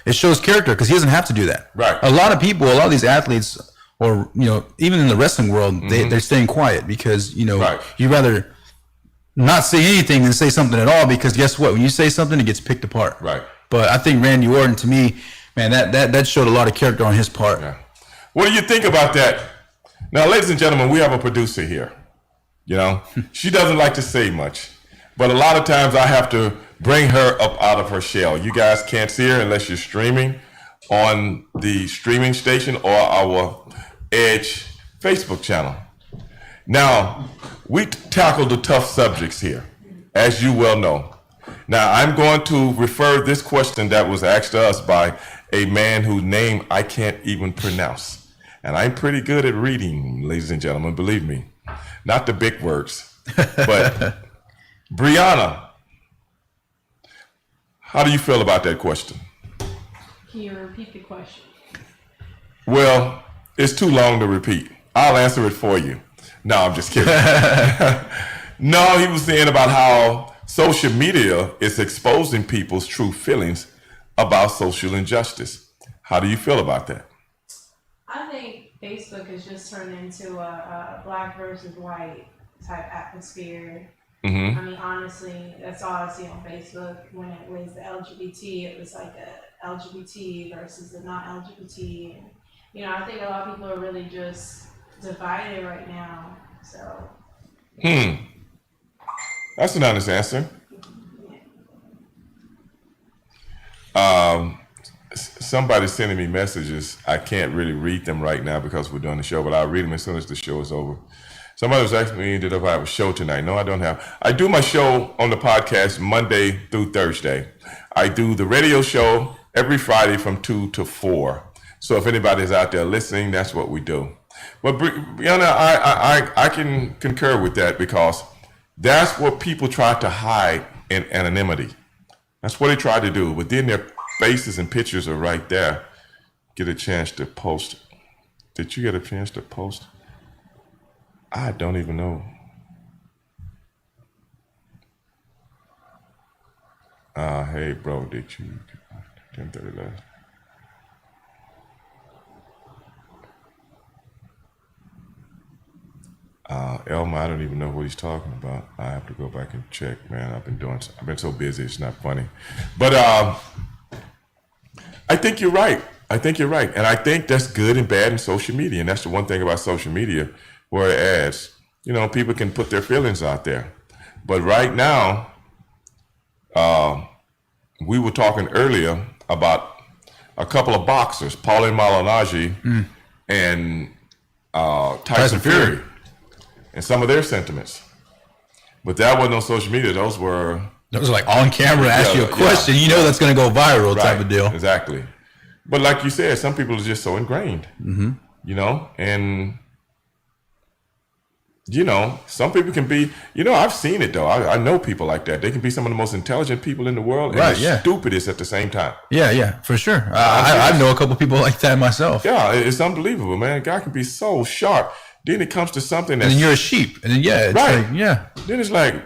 it shows character, because he doesn't have to do that. Right. A lot of these athletes, or even in the wrestling world, they're staying quiet because you'd rather not say anything than say something at all, because guess what? When you say something, it gets picked apart. Right. But I think Randy Orton, to me, man, that showed a lot of character on his part. Yeah. What do you think about that? Now, ladies and gentlemen, we have a producer here. She doesn't like to say much, but a lot of times I have to bring her up out of her shell. You guys can't see her unless you're streaming on the streaming station or our Edge Facebook channel. Now, we tackle the tough subjects here, as you well know. Now, I'm going to refer this question that was asked to us by a man whose name I can't even pronounce. And I'm pretty good at reading, ladies and gentlemen, believe me. Not the big words, but Brianna, how do you feel about that question? Can you repeat the question? Well, it's too long to repeat. I'll answer it for you. No, I'm just kidding. No, he was saying about how social media is exposing people's true feelings about social injustice. How do you feel about that? I think Facebook has just turned into a black versus white type atmosphere. I mean, honestly, that's all I see on Facebook. When it was the LGBT, it was like a LGBT versus the not LGBT. And, I think a lot of people are really just divided right now. So. That's an honest answer. Somebody's sending me messages. I can't really read them right now because we're doing the show, but I'll read them as soon as the show is over. Somebody was asking me if I have a show tonight. No, I don't have. I do my show on the podcast Monday through Thursday. I do the radio show every Friday from 2 to 4. So if anybody's out there listening, that's what we do. But Brianna, I can concur with that, because that's what people try to hide in anonymity. That's what they try to do. But then their faces and pictures are right there. Get a chance to post. Did you get a chance to post? I don't even know. Hey, bro, did you? 10:30 left. Elma, I don't even know what he's talking about. I have to go back and check, man. I've been so busy, it's not funny. But I think you're right. And I think that's good and bad in social media. And that's the one thing about social media, whereas, people can put their feelings out there. But right now, we were talking earlier about a couple of boxers, Pauline Malignaggi and Tyson Fury, and some of their sentiments. But that wasn't on social media. Those were like on camera, ask you a question. That's going to go viral, right, type of deal. Exactly. But like you said, some people are just so ingrained, and some people can be, I've seen it though. I know people like that. They can be some of the most intelligent people in the world, and the stupidest at the same time. Yeah, for sure. I know a couple people like that myself. Yeah, it's unbelievable, man. A guy can be so sharp. Then it comes to something that's... And then you're a sheep. And then, it's right. Then it's like,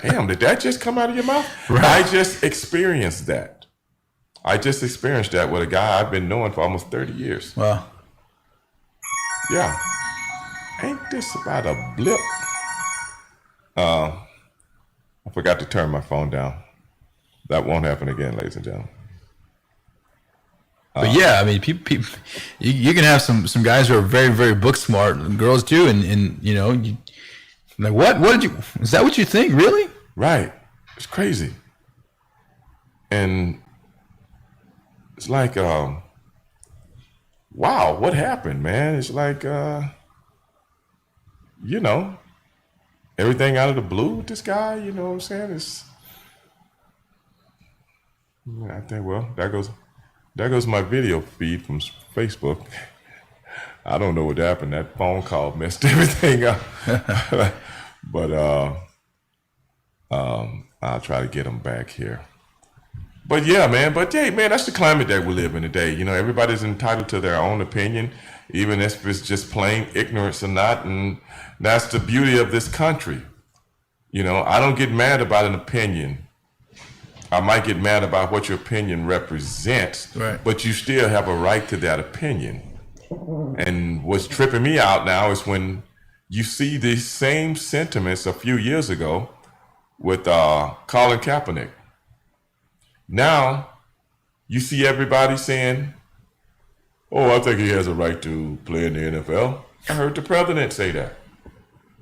damn, did that just come out of your mouth? Right. I just experienced that. With a guy I've been knowing for almost 30 years. Wow. Yeah. Ain't this about a blip? I forgot to turn my phone down. That won't happen again, ladies and gentlemen. But yeah, I mean, people you can have some guys who are very, very book smart, and girls too, and like, what did you? Is that what you think? Really? Right. It's crazy. And it's like, wow, what happened, man? It's like, everything out of the blue with this guy. You know what I'm saying? I think, well, there goes my video feed from Facebook. I don't know what happened. That phone call messed everything up. But I'll try to get him back here. But yeah, man. That's the climate that we live in today. You know, everybody's entitled to their own opinion, even if it's just plain ignorance or not. And that's the beauty of this country. You know, I don't get mad about an opinion. I might get mad about what your opinion represents, right, but you still have a right to that opinion. And what's tripping me out now is when you see these same sentiments a few years ago with Colin Kaepernick. Now you see everybody saying, "Oh, I think he has a right to play in the NFL." I heard the president say that.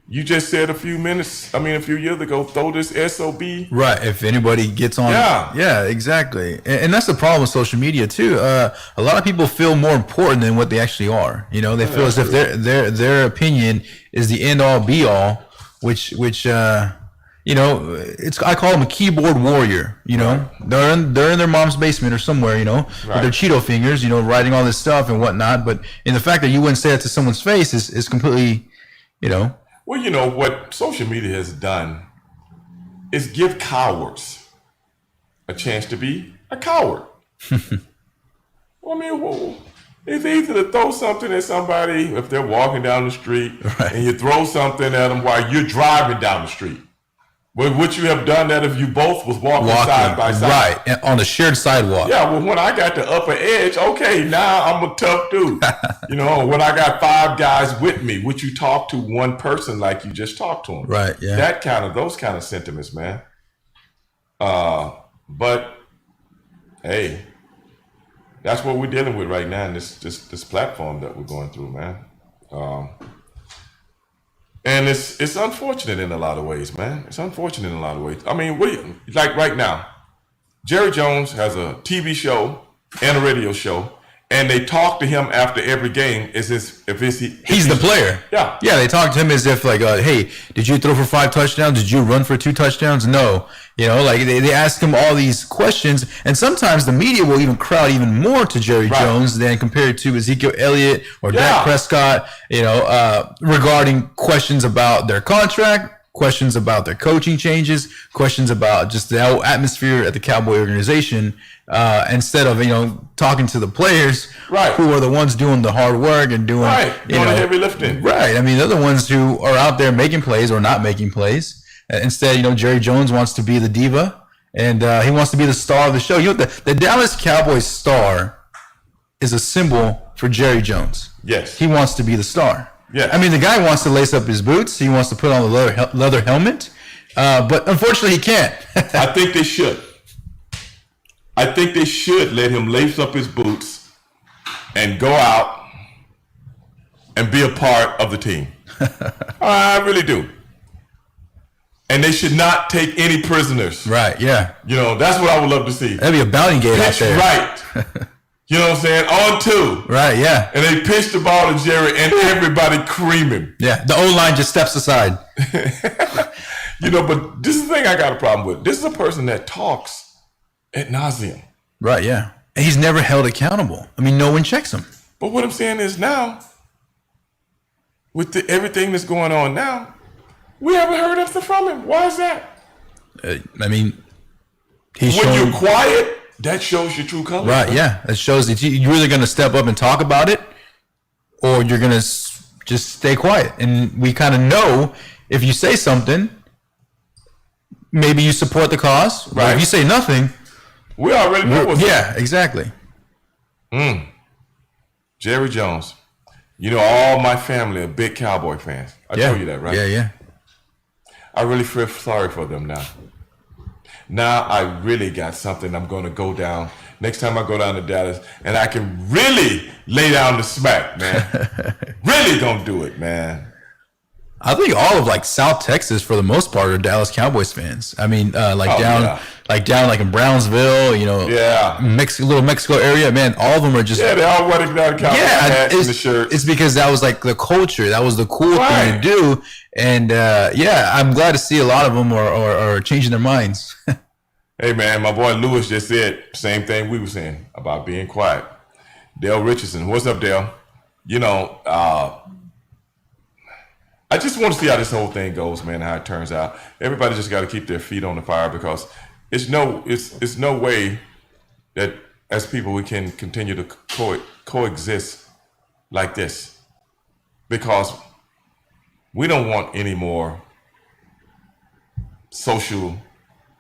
You just said a few years ago, throw this SOB. Right. If anybody gets on. Yeah, exactly. And that's the problem with social media too. A lot of people feel more important than what they actually are. You know, they feel as if their opinion is the end all be all, which you know, I call them a keyboard warrior. You know, right. They're in their mom's basement or somewhere, you know, right, with their Cheeto fingers, you know, writing all this stuff and whatnot. But in the fact that you wouldn't say it to someone's face is completely, you know. Well, you know, what social media has done is give cowards a chance to be a coward. Well, I mean, it's easy to throw something at somebody if they're walking down the street, right, and you throw something at them while you're driving down the street. But would you have done that if you both was walking side by side? Right, on a shared sidewalk. Yeah, well, when I got the upper edge, okay, now I'm a tough dude. You know, when I got 5 guys with me, would you talk to one person like you just talked to him? Right, yeah. Those kind of sentiments, man. But, hey, that's what we're dealing with right now in this platform that we're going through, man. And it's unfortunate in a lot of ways, man. It's unfortunate in a lot of ways. I mean, like right now, Jerry Jones has a TV show and a radio show, and they talk to him after every game he's the player. Yeah. Yeah, they talk to him as if like, hey, did you throw for 5 touchdowns? Did you run for 2 touchdowns? No. You know, like they ask him all these questions, and sometimes the media will even crowd even more to Jerry Jones than compared to Ezekiel Elliott or Dak Prescott, you know, regarding questions about their contract, questions about their coaching changes, questions about just the whole atmosphere at the Cowboy organization, instead of, you know, talking to the players who are the ones doing the hard work and doing the heavy lifting. Right. I mean, they're the ones who are out there making plays or not making plays. Instead, you know, Jerry Jones wants to be the diva, and he wants to be the star of the show. You know, the Dallas Cowboys star is a symbol for Jerry Jones. Yes. He wants to be the star. Yes. I mean, the guy wants to lace up his boots. He wants to put on the leather helmet, but unfortunately, he can't. I think they should. I think they should let him lace up his boots and go out and be a part of the team. I really do. And they should not take any prisoners. Right, yeah. You know, that's what I would love to see. That'd be a bounty gate out there. Right. You know what I'm saying? On 2. Right, yeah. And they pitch the ball to Jerry and everybody creaming. Yeah, the O-line just steps aside. You know, but this is the thing I got a problem with. This is a person that talks ad nauseum. Right, yeah. And he's never held accountable. I mean, no one checks him. But what I'm saying is now, with everything that's going on now, we haven't heard anything from him. Why is that? I mean, when you're quiet, that shows your true colors. Right, yeah. That shows that you're either going to step up and talk about it, or you're going to just stay quiet. And we kind of know if you say something, maybe you support the cause. Right. But if you say nothing, we already know what's yeah, exactly. Jerry Jones. You know, all my family are big Cowboy fans. I told you that, right? Yeah, yeah. I really feel sorry for them now. Now I really got something I'm going to go down. Next time I go down to Dallas, and I can really lay down the smack, man. Really gonna do it, man. I think all of like South Texas, for the most part, are Dallas Cowboys fans. I mean, down in Brownsville, you know, little Mexico area, man. All of them are just they're all wearing down Cowboys hats and the shirts. It's because that was like the culture. That was the cool thing to do. And I'm glad to see a lot of them are changing their minds. Hey man, my boy Lewis just said same thing we were saying about being quiet. Dale Richardson, what's up, Dale? you know, I just want to see how this whole thing goes, man. How it turns out. Everybody just got to keep their feet on the fire because it's no way that as people we can continue to coexist like this, because we don't want any more social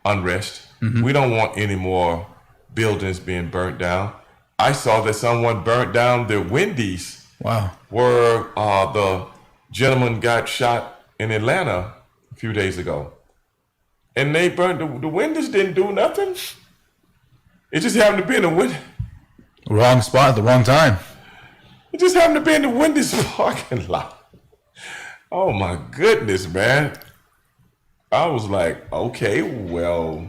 unrest. We don't want any more buildings being burnt down. I saw that someone burnt down the Wendy's. Wow. Where the gentleman got shot in Atlanta a few days ago. And they burned the Wendy's, didn't do nothing. It just happened to be in the Wendy's. Wrong spot at the wrong time. It just happened to be in the Wendy's parking lot. Oh my goodness, man. I was like, okay, what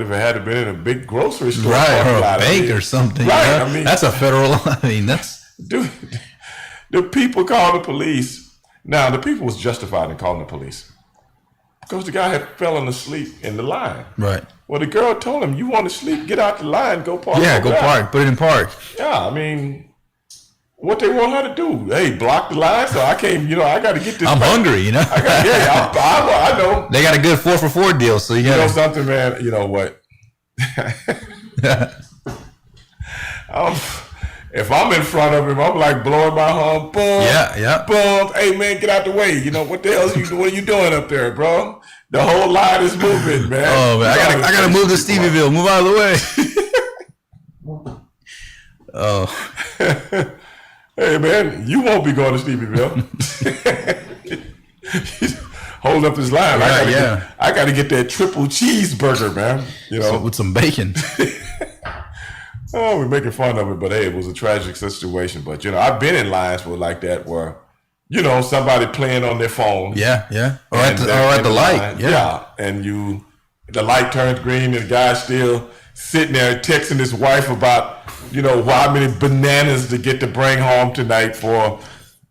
if it had been in a big grocery store? Right, or a bank or something. Right, I mean, that's a federal, Dude, the people called the police. Now, the people was justified in calling the police because the guy had fallen asleep in the line. Right. Well, the girl told him, you want to sleep, get out the line, go park. Yeah, go park, put it in park. Yeah, I mean, what they want her to do? Hey, block the line, so I can't. I got to get this. I'm hungry, I know. They got a good 4 for $4 deal, so you know something, man. You know what? If I'm in front of him, I'm like blowing my horn. Boom, yeah. Boom. Hey, man, get out the way. What the hell what are you doing up there, bro? The whole line is moving, man. Oh man, I gotta move to Stevieville. Move out of the way. Oh. Hey man, you won't be going to Stevensville. Hold up his line. Right, I gotta get that triple cheeseburger, man. So, with some bacon. Oh, we're making fun of it, but hey, it was a tragic situation. But I've been in lines like that where, somebody playing on their phone. Yeah. Or at the light. Line. Yeah. And the light turns green and the guy's still sitting there texting his wife about how many bananas to get to bring home tonight for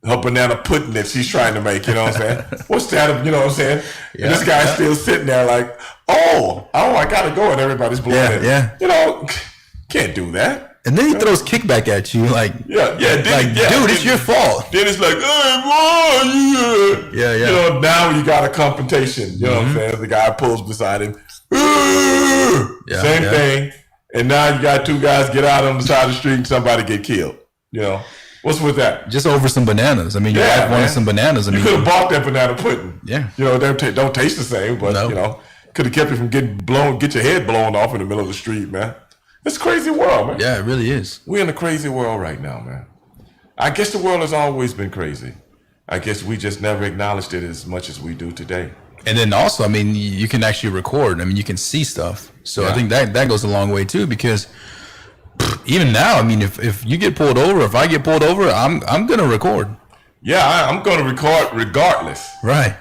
her banana pudding that she's trying to make. You know what I'm saying? What's that? You know what I'm saying? Yeah, and this guy's still sitting there like, oh, I gotta go, and everybody's blowing it. Yeah. Can't do that. And then he throws kickback at you, like, dude, it's your fault. Then it's like, hey, boy, yeah. Now you got a confrontation. You know what I'm saying? The guy pulls beside him. Same thing. And now you got two guys get out on the side of the street and somebody get killed. What's with that? Just over some bananas. I mean, your wife wanted some bananas. You could have bought that banana pudding. Yeah. They don't taste the same, but could have kept you from get your head blown off in the middle of the street, man. It's a crazy world, man. Yeah, it really is. We're in a crazy world right now, man. I guess the world has always been crazy. I guess we just never acknowledged it as much as we do today. And then also, I mean, you can actually record. I mean, you can see stuff. So I think that goes a long way too, because even now, I mean, if you get pulled over, if I get pulled over, I'm gonna record. Yeah, I'm gonna record regardless. Right.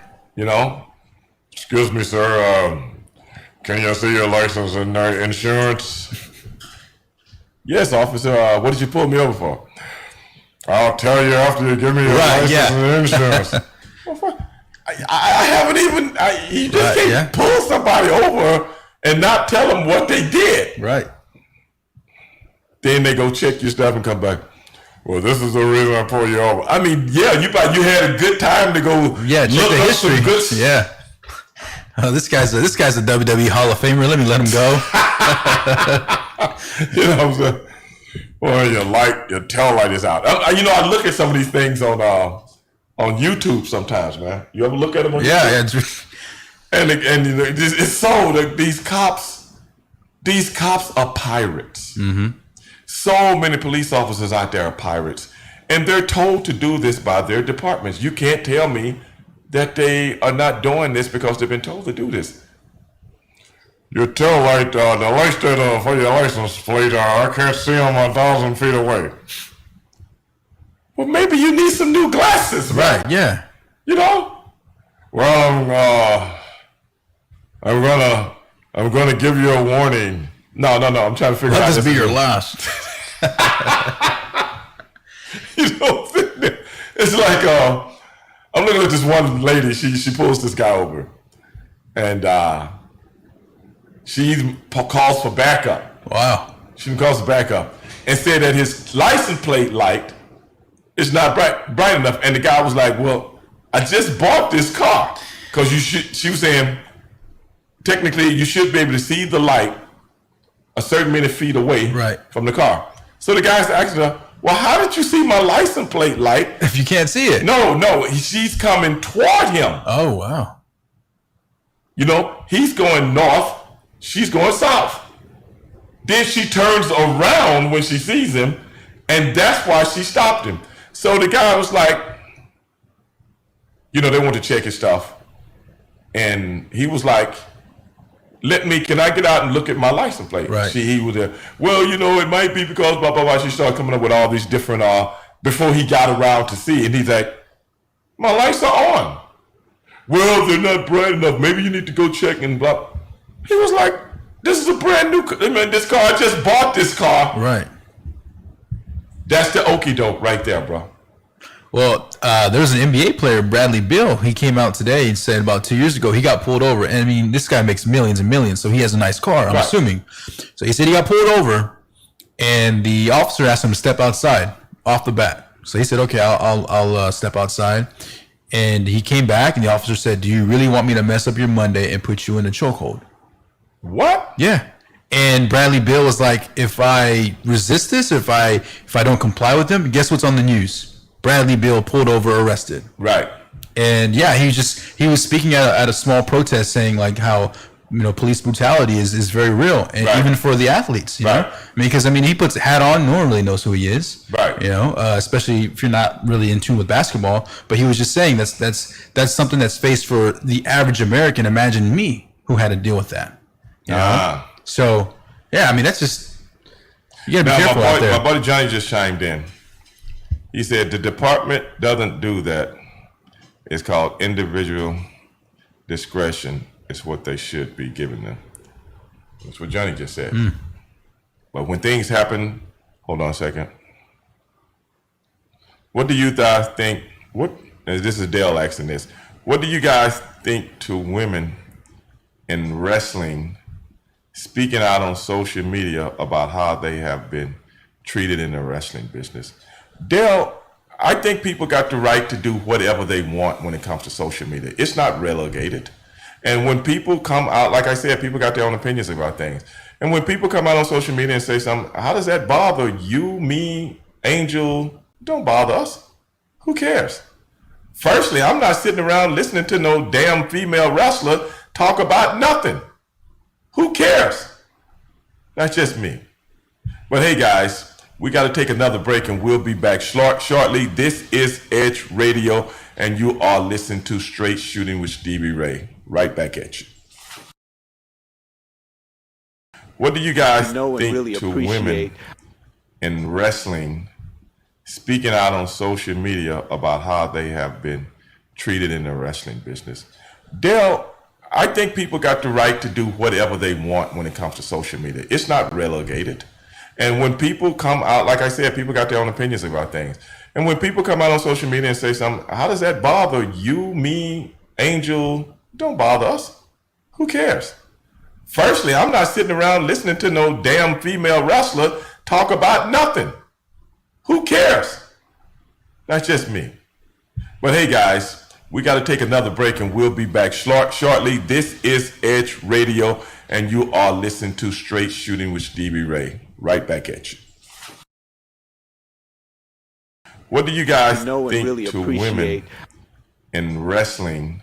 Excuse me, sir. Can you see your license and insurance? Yes, officer. What did you pull me over for? I'll tell you after you give me your license and insurance. I haven't even. You just can't pull somebody over and not tell them what they did. Right. Then they go check your stuff and come back. Well, this is the reason I pulled you over. I mean, you had a good time to go. Yeah, check the history. Yeah. Oh, this guy's a WWE Hall of Famer. Let me let him go. You know what I'm saying? Well, your tail light is out. I look at some of these things on YouTube sometimes, man. You ever look at them on YouTube? Yeah. And it's so that these cops are pirates. Mm-hmm. So many police officers out there are pirates, and they're told to do this by their departments. You can't tell me that they are not doing this because they've been told to do this. Your tail light, the lights that for your license plate, I can't see them 1,000 feet away. Well, maybe you need some new glasses, man. Right? Yeah. Well, I'm gonna give you a warning. No. I'm trying to figure out. Let this be your last. It's like I'm looking at this one lady. She pulls this guy over, and she calls for backup. Wow. She calls for backup, and said that his license plate light is not bright enough. And the guy was like, well, I just bought this car. Because she was saying, technically, you should be able to see the light a certain many feet away from the car. So the guy's asking her, well, how did you see my license plate light? If you can't see it. No, she's coming toward him. Oh, wow. You know, he's going north, she's going south. Then she turns around when she sees him, and that's why she stopped him. So the guy was like, you know, they want to check his stuff. And he was like, can I get out and look at my license plate? Right. He was there. Well, you know, it might be because blah, blah, blah. She started coming up with all these different, before he got around to see it. And he's like, my lights are on. Well, they're not bright enough. Maybe you need to go check and blah. He was like, this is a brand new car. I mean, this car, I just bought this car. Right. That's the okie doke right there, bro. Well, there's an NBA player, Bradley Beal. He came out today and said about 2 years ago he got pulled over. And I mean, this guy makes millions and millions, so he has a nice car, I'm assuming. So he said he got pulled over, and the officer asked him to step outside off the bat. So he said, okay, I'll step outside. And he came back, and the officer said, do you really want me to mess up your Monday and put you in a chokehold? What? Yeah. And Bradley Beal was like, if I resist this, if I don't comply with them, guess what's on the news? Bradley Beal pulled over, arrested. Right. And yeah, he was speaking at a small protest saying like how, you know, police brutality is very real, and even for the athletes, you know, I mean, because I mean, he puts a hat on, no one really knows who he is, right? You know, especially if you're not really in tune with basketball. But he was just saying that's something that's faced for the average American. Imagine me who had to deal with that. You know? So yeah, I mean, that's just, you gotta be careful out there. My buddy Johnny just chimed in. He said the department doesn't do that. It's called individual discretion. It's what they should be giving them. That's what Johnny just said. But when things happen, hold on a second. What do you guys think? This is Dale asking this. What do you guys think to women in wrestling speaking out on social media about how they have been treated in the wrestling business? Dale, I think people got the right to do whatever they want when it comes to social media. It's not relegated. And when people come out, like I said, people got their own opinions about things. And when people come out on social media and say something, how does that bother you, me, Angel? Don't bother us. Who cares? Firstly, I'm not sitting around listening to no damn female wrestler talk about nothing. Who cares? That's just me. But hey, guys, we got to take another break, and we'll be back shortly. This is Edge Radio, and you are listening to Straight Shooting with Stevie Ray. Right back at you. What do you guys think really to women in wrestling speaking out on social media about how they have been treated in the wrestling business? Dale, I think people got the right to do whatever they want when it comes to social media. It's not relegated. And when people come out, like I said, people got their own opinions about things. And when people come out on social media and say something, how does that bother you, me, Angel? Don't bother us. Who cares? Firstly, I'm not sitting around listening to no damn female wrestler talk about nothing. Who cares? That's just me. But hey, guys, we got to take another break, and we'll be back shortly. This is Edge Radio, and you are listening to Straight Shooting with Stevie Ray. Right back at you. What do you guys think to women in wrestling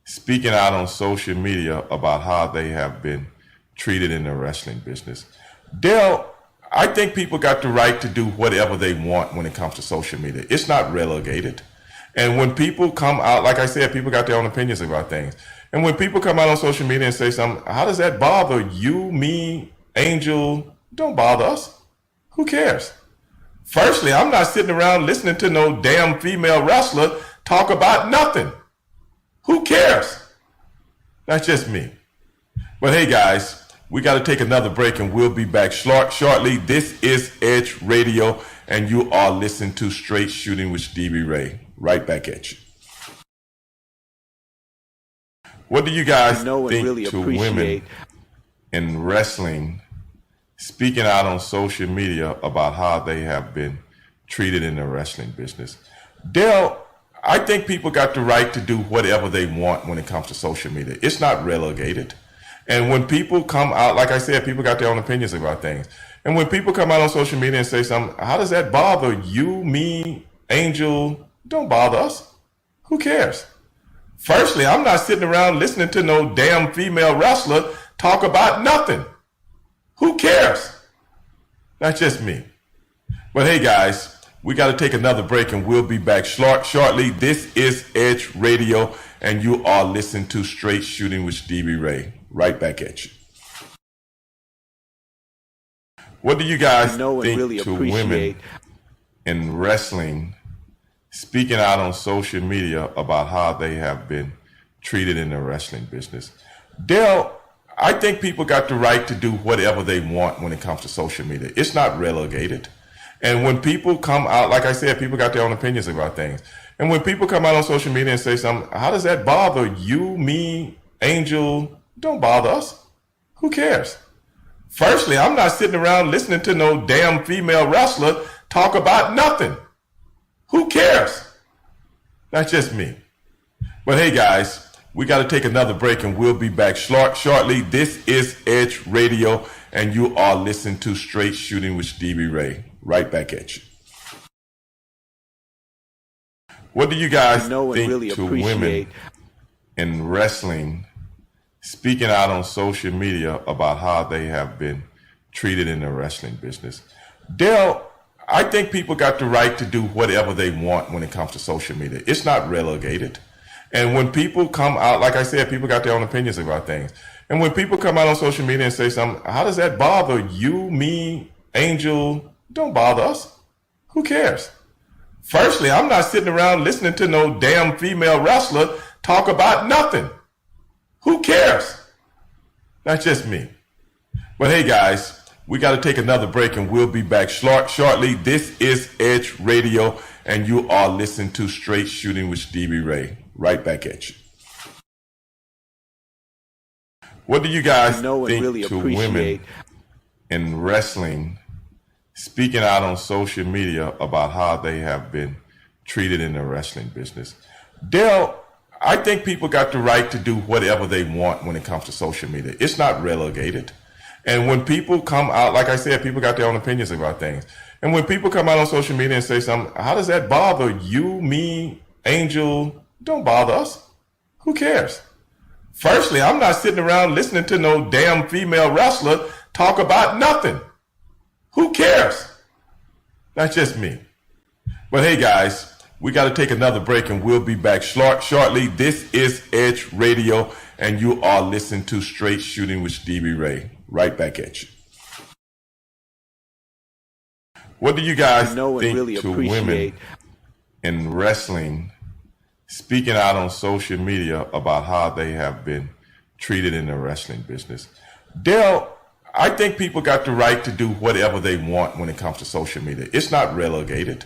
speaking out on social media about how they have been treated in the wrestling business? Dale, I think people got the right to do whatever they want when it comes to social media. It's not relegated. And when people come out on social media and say something, how does that bother you, me, Angel? Don't bother us. Who cares? Firstly, I'm not sitting around listening to no damn female wrestler talk about nothing. Who cares? That's just me. But hey, guys, we got to take another break, and we'll be back shortly. This is Edge Radio, and you are listening to Straight Shooting with Stevie Ray. Right back at you. Women in wrestling speaking out on social media about how they have been treated in the wrestling business. Dale, I think people got the right to do whatever they want when it comes to social media. It's not relegated. And when people come out, like I said, people got their own opinions about things. And when people come out on social media and say something, how does that bother you, me, Angel? Don't bother us. Who cares? Firstly, I'm not sitting around listening to no damn female wrestler talk about nothing. Who cares? That's just me. But hey, guys, we got to take another break, and we'll be back shortly. This is Edge Radio, and you are listening to Straight Shooting with Stevie Ray. Right back at you. What do you guys think to women in wrestling speaking out on social media about how they have been treated in the wrestling business. Dale, I think people got the right to do whatever they want when it comes to social media. It's not relegated. And when people come out, like I said, people got their own opinions about things. And when people come out on social media and say something, how does that bother you, me, Angel? Don't bother us. Who cares? Firstly, I'm not sitting around listening to no damn female wrestler talk about nothing. Who cares? That's just me. But hey, guys, we got to take another break and we'll be back shortly. This is Edge Radio, and you are listening to Straight Shooting with Stevie Ray. Right back at you. What do you guys think really to women in wrestling speaking out on social media about how they have been treated in the wrestling business? Dale, I think people got the right to do whatever they want when it comes to social media. It's not relegated. And when people come out, like I said, people got their own opinions about things. And when people come out on social media and say something, how does that bother you, me, Angel? Don't bother us. Who cares? Firstly, I'm not sitting around listening to no damn female wrestler talk about nothing. Who cares? That's just me. But hey, guys, we got to take another break and we'll be back shortly. This is Edge Radio, and you are listening to Straight Shooting with Stevie Ray. Right back at you. What do you guys think to women in wrestling speaking out on social media about how they have been treated in the wrestling business? Dale, I think people got the right to do whatever they want when it comes to social media. It's not relegated. And when people come out, like I said, people got their own opinions about things. And when people come out on social media and say something, how does that bother you, me, Angel? Don't bother us. Who cares? Firstly, I'm not sitting around listening to no damn female wrestler talk about nothing. Who cares? That's just me. But hey, guys, we got to take another break and we'll be back shortly. This is Edge Radio, and you are listening to Straight Shooting with Stevie Ray. Right back at you. What do you guys think to women in wrestling speaking out on social media about how they have been treated in the wrestling business? Dale, I think people got the right to do whatever they want when it comes to social media. It's not relegated. And when people come out, like I said, people got their own opinions about things. And when people come out on social media and say something, how does that bother you, me, Angel? Don't bother us. Who cares? Firstly, I'm not sitting around listening to no damn female wrestler talk about nothing. Who cares? That's just me. But hey, guys, we got to take another break and we'll be back shortly. This is Edge Radio, and you are listening to Straight Shooting with Stevie Ray. Right back at you. What do you guys think to women in wrestling speaking out on social media about how they have been treated in the wrestling business? Dale, I think people got the right to do whatever they want when it comes to social media. It's not relegated.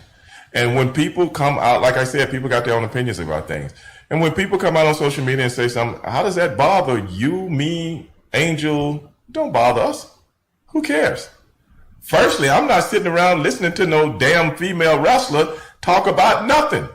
And when people come out, like I said, people got their own opinions about things. And when people come out on social media and say something, how does that bother you, me, Angel? Don't bother us. Who cares? Firstly, I'm not sitting around listening to no damn female wrestler talk about nothing.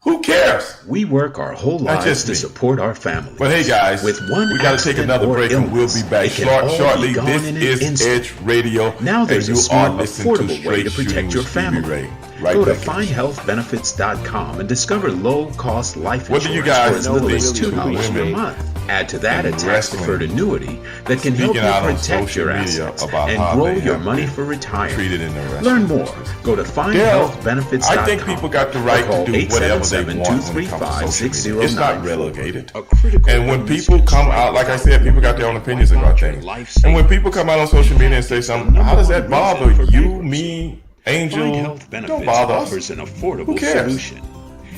Who cares? We work our whole lives to support our families. But hey, guys, with one we got to take another break and we'll be back shortly. This is Edge Radio. Now there's a smart, affordable way to Straight protect Shooting your with Stevie family. Ray. Go to findhealthbenefits.com and discover low-cost life What do insurance you guys for as little as think to $2 per women month. Add to that a in tax-deferred wrestling annuity that can help speaking you out on protect your social media assets about and how grow they your have money been for retirement? treated in the wrestling Learn more. business? Go to Dale, findhealthbenefits.com. I think people got the right to do whatever they want when it comes to social media. It's not relegated. And when people come out, like I said, people got their own opinions about things. And when people come out on social media and say something, how does that bother you, me, Angel? Don't bother us. Who cares?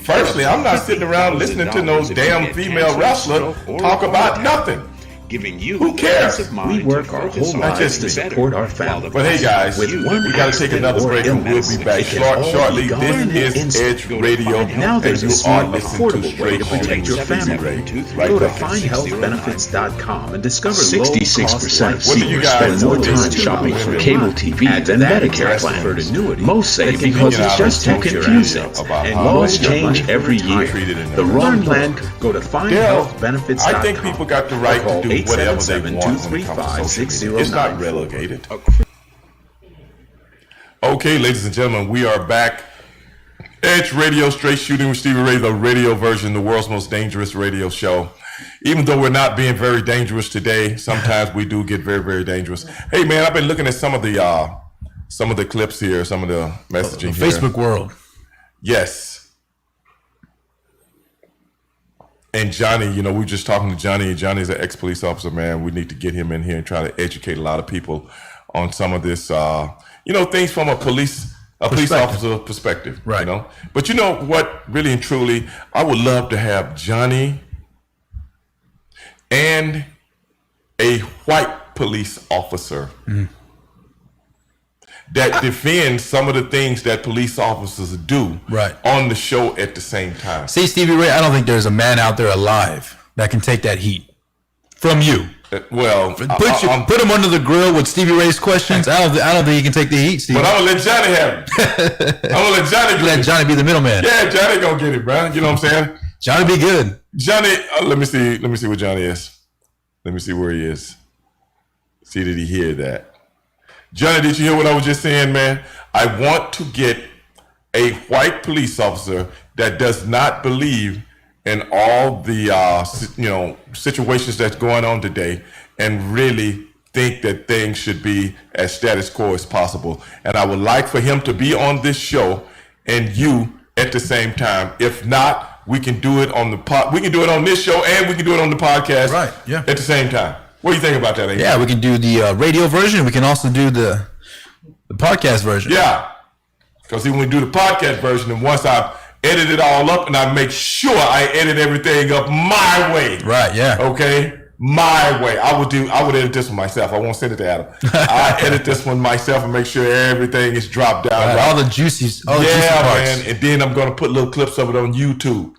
Firstly, I'm not sitting around listening to no damn female wrestler talk about nothing. giving you Who cares? peace of mind. We work our purchase whole our lives to items better, support our while the family. But hey guys, with we one got to take accident another or break and we'll illness, be back it can all shortly. be gone This in an is instant. Edge Go to Radio, Find Health Now there's and a you are smart, listening to affordable way Straight to Home protect your with Stevie family. Ray. Right Go to back. findhealthbenefits.com and discover 66% low-cost What do you life. guys Spend more do? time shopping for cable TV Add than that Medicare to plans. preferred annuity. Most say That can because help it's you just too protect your confusing. assets about And how laws much change money every is year. treated in The the wrong world. plan? Go to findhealthbenefits.com. I think people got the right or call to do whatever they want when it comes to 877-235-6009. social media. It's not relegated. Okay, ladies and gentlemen, we are back. Edge Radio, Straight Shooting with Stevie Ray, the radio version, the world's most dangerous radio show. Even though we're not being very dangerous today, sometimes we do get very, very dangerous. Hey, man, I've been looking at some of the clips here, some of the messaging here. Facebook world. Yes. And Johnny, we were just talking to Johnny, and Johnny's an ex-police officer, man. We need to get him in here and try to educate a lot of people on some of this, things from a police officer perspective. Right. But you know what, really and truly, I would love to have Johnny and a white police officer that defends some of the things that police officers do on the show at the same time. See, Stevie Ray, I don't think there's a man out there alive that can take that heat from you. Put him under the grill with Stevie Ray's questions. I don't think he can take the heat, Stevie. But I'm gonna let Johnny have it. I'm gonna let Johnny let Johnny be the middleman. Yeah, Johnny gonna get it, bro. You know what I'm saying? Johnny be good. Johnny, let me see where Johnny is. Let me see where he is. See, did he hear that? Johnny, did you hear what I was just saying, man? I want to get a white police officer that does not believe in all the situations that's going on today and really think that things should be as status quo as possible. And I would like for him to be on this show and you at the same time. If not, we can do it on we can do it on this show and we can do it on the podcast at the same time. What do you think about that, Amy? Yeah, we can do the radio version. We can also do the podcast version. Yeah, because when we do the podcast version, and once I edit it all up and I make sure I edit everything up my way. Right, yeah. Okay? My way. I would edit this one myself. I won't send it to Adam. I edit this one myself and make sure everything is dropped down. Right. All the juicy parts. Man. And then I'm going to put little clips of it on YouTube.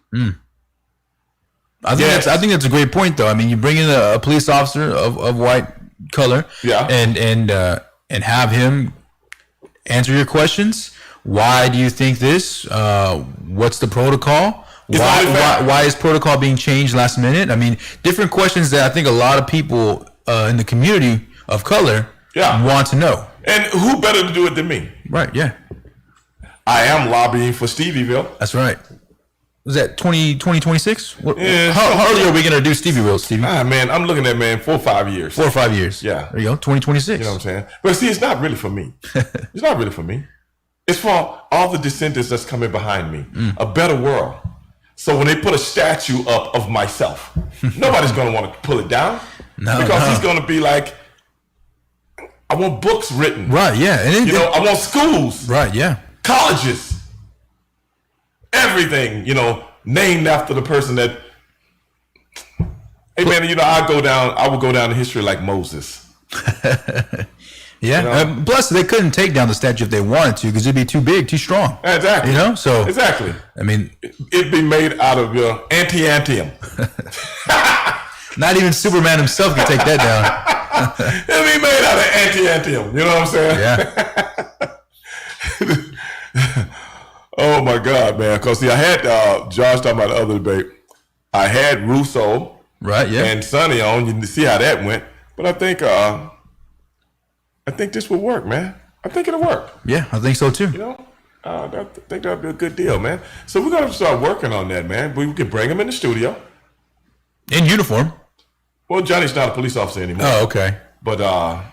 I think that's a great point, though. I mean, you bring in a police officer of white color, and have him answer your questions. Why do you think this? What's the protocol? Why is protocol being changed last minute? I mean, different questions that I think a lot of people in the community of color want to know. And who better to do it than me? Right, yeah. I am lobbying for Stevieville. That's right. Was that 2026? Yeah, how early are we going to do Stevieville, Stevie? Man, I'm looking at, 4 or 5 years. 4 or 5 years. Yeah. There you go, 2026. You know what I'm saying? But see, it's not really for me. It's not really for me. It's for all the descendants that's coming behind me. A better world. So when they put a statue up of myself, nobody's going to want to pull it down. Because he's going to be like, I want books written. Right, yeah. And I want schools. Right, yeah. Colleges. Everything, named after the person that. Hey man, I would go down in history like Moses. Yeah. Plus, they couldn't take down the statue if they wanted to because it'd be too big, too strong. Exactly. Exactly. I mean, it'd be made out of anti-antium. Not even Superman himself can take that down. It'd be made out of anti-antium. You know what I'm saying? Yeah. Oh my God, man! Because I had Josh talking about the other debate. I had Russo, right? Yeah, and Sonny on. You can see how that went. But I think this will work, man. I think it'll work. Yeah, I think so too. I think that'll be a good deal, man. So we're gonna start working on that, man. We can bring him in the studio in uniform. Well, Johnny's not a police officer anymore. Oh, okay. But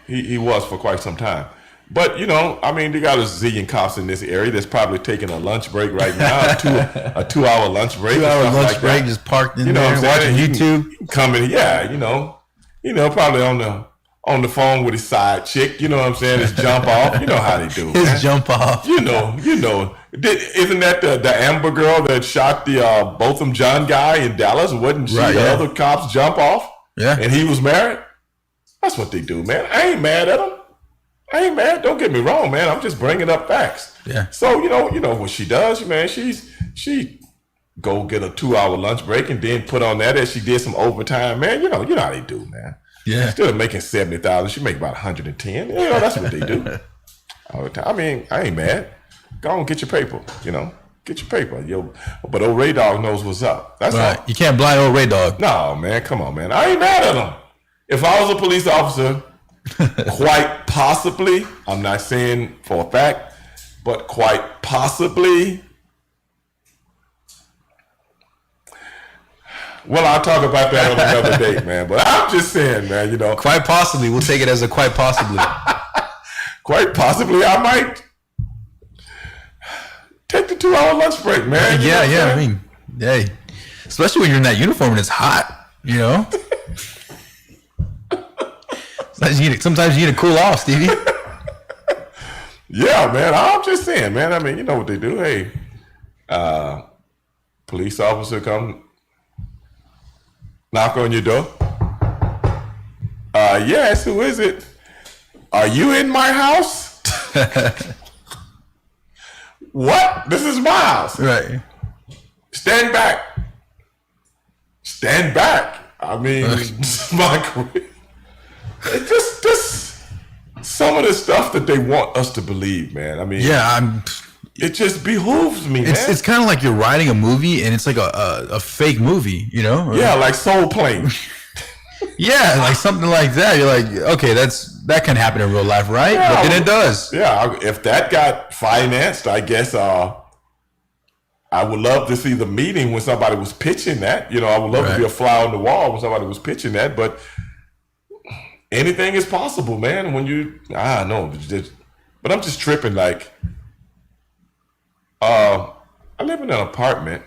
he was for quite some time. But, they got a zillion cops in this area that's probably taking a lunch break right now, a 2-hour lunch break. 2-hour lunch like break, that. just parked in there watching YouTube. Coming, probably on the phone with his side chick, you know what I'm saying? His jump off. You know how they do. His jump off. Isn't that the Amber girl that shot the Botham John guy in Dallas? Wouldn't she the other cops jump off? Yeah. And he was married. That's what they do, man. I ain't mad at him. I ain't mad. Don't get me wrong, man. I'm just bringing up facts. Yeah. So you know what she does, man. She go get a 2-hour lunch break and then put on that as she did some overtime, man. You know how they do, man. Yeah. Instead of making 70,000, she make about 110. You know, that's what they do all the time. I mean, I ain't mad. Go on, get your paper. You know, get your paper. But old Ray Dog knows what's up. That's right. all. You can't blind old Ray Dog. No, man, come on, man. I ain't mad at him. If I was a police officer, quite possibly, I'm not saying for a fact, but quite possibly. Well, I'll talk about that on another date, man. But I'm just saying, man, you know. Quite possibly. We'll take it as a quite possibly. Quite possibly, I might take the 2-hour lunch break, man. Yeah. I mean, hey, especially when you're in that uniform and it's hot, you know. Sometimes you need to cool off, Stevie. Yeah, man. I'm just saying, man. I mean, you know what they do. Hey, police officer come knock on your door. Yes, who is it? Are you in my house? What? This is my house. Right. Stand back. Stand back. I mean, my career. It's just some of the stuff that they want us to believe, man. I mean, it just behooves me, man. It's kind of like you're writing a movie and it's like a fake movie, you know? Yeah, like Soul Plane. Yeah, like something like that. You're like, okay, that can happen in real life, right? Yeah, but then it does. Yeah, if that got financed, I guess I would love to see the meeting when somebody was pitching that. You know, I would love to be a fly on the wall when somebody was pitching that, but anything is possible, man. When I know, but I'm just tripping. Like, I live in an apartment,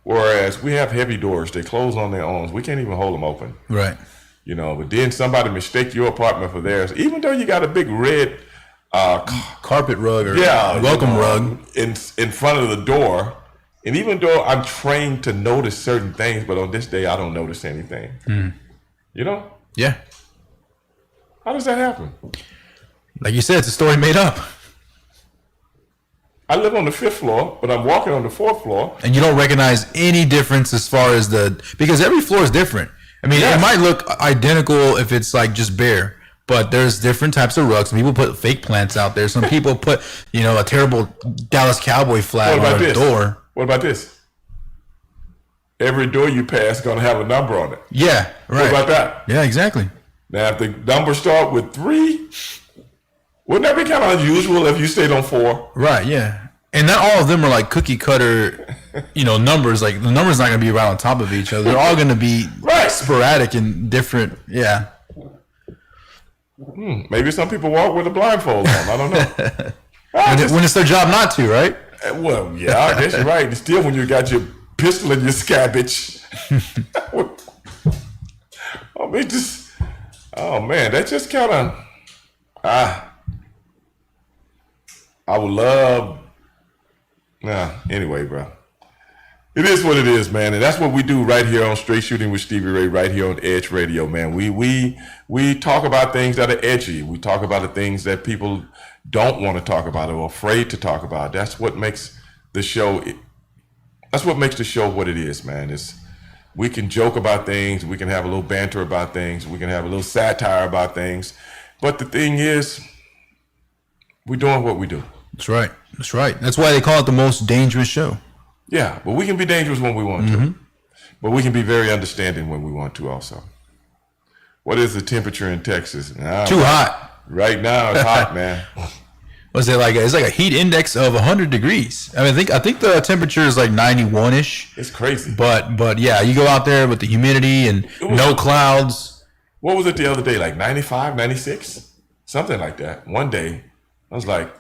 whereas we have heavy doors. They close on their own. We can't even hold them open. Right. You know, but then somebody mistake your apartment for theirs, even though you got a big red carpet rug or welcome rug in front of the door. And even though I'm trained to notice certain things, but on this day I don't notice anything. You know? Yeah. How does that happen? Like you said, it's a story made up. I live on the 5th floor, but I'm walking on the 4th floor. And you don't recognize any difference as far as because every floor is different. I mean, it might look identical if it's like just bare, but there's different types of rugs. Some people put fake plants out there. Some people put, a terrible Dallas Cowboy flag on a door. What about this? Every door you pass is going to have a number on it. Yeah, right. What about that? Yeah, exactly. Now, if the numbers start with 3, wouldn't that be kind of unusual if you stayed on 4? Right, yeah. And not all of them are like cookie cutter, numbers. Like the number's not going to be right on top of each other. They're all going to be sporadic and different. Yeah. Maybe some people walk with a blindfold on. I don't know. When it's their job not to, right? Well, yeah, I guess you're right. And still, when you got your pistol in your scabbage. Oh man, that just kind of, I would love, anyway, bro. It is what it is, man. And that's what we do right here on Straight Shooting with Stevie Ray, right here on Edge Radio, man. We talk about things that are edgy. We talk about the things that people don't want to talk about or are afraid to talk about. That's what makes the show, what it is, man. We can joke about things. We can have a little banter about things. We can have a little satire about things. But the thing is, we're doing what we do. That's right. That's right. That's why they call it the most dangerous show. Yeah, but we can be dangerous when we want to. But we can be very understanding when we want to also. What is the temperature in Texas? Too hot. Right now it's hot, man. What's it like? It's like a heat index of 100 degrees. I mean, I think the temperature is like 91-ish. It's crazy. But yeah, you go out there with the humidity and no clouds. What was it the other day? Like 95, 96? Something like that. One day, I was like,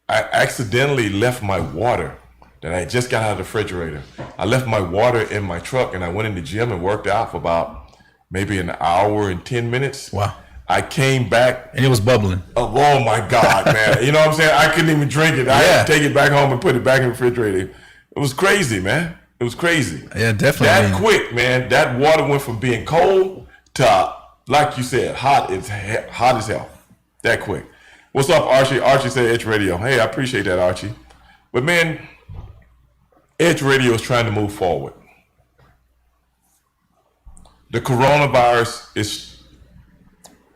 I accidentally left my water that I just got out of the refrigerator. I left my water in my truck and I went in the gym and worked out for about maybe an hour and 10 minutes. Wow. I came back. And it was bubbling. Oh my God, man. You know what I'm saying? I couldn't even drink it. I had to take it back home and put it back in the refrigerator. It was crazy, man. It was crazy. Yeah, definitely. That quick, man. That water went from being cold to, like you said, hot as hell, that quick. What's up, Archie? Archie said Edge Radio. Hey, I appreciate that, Archie. But man, Edge Radio is trying to move forward. The coronavirus is,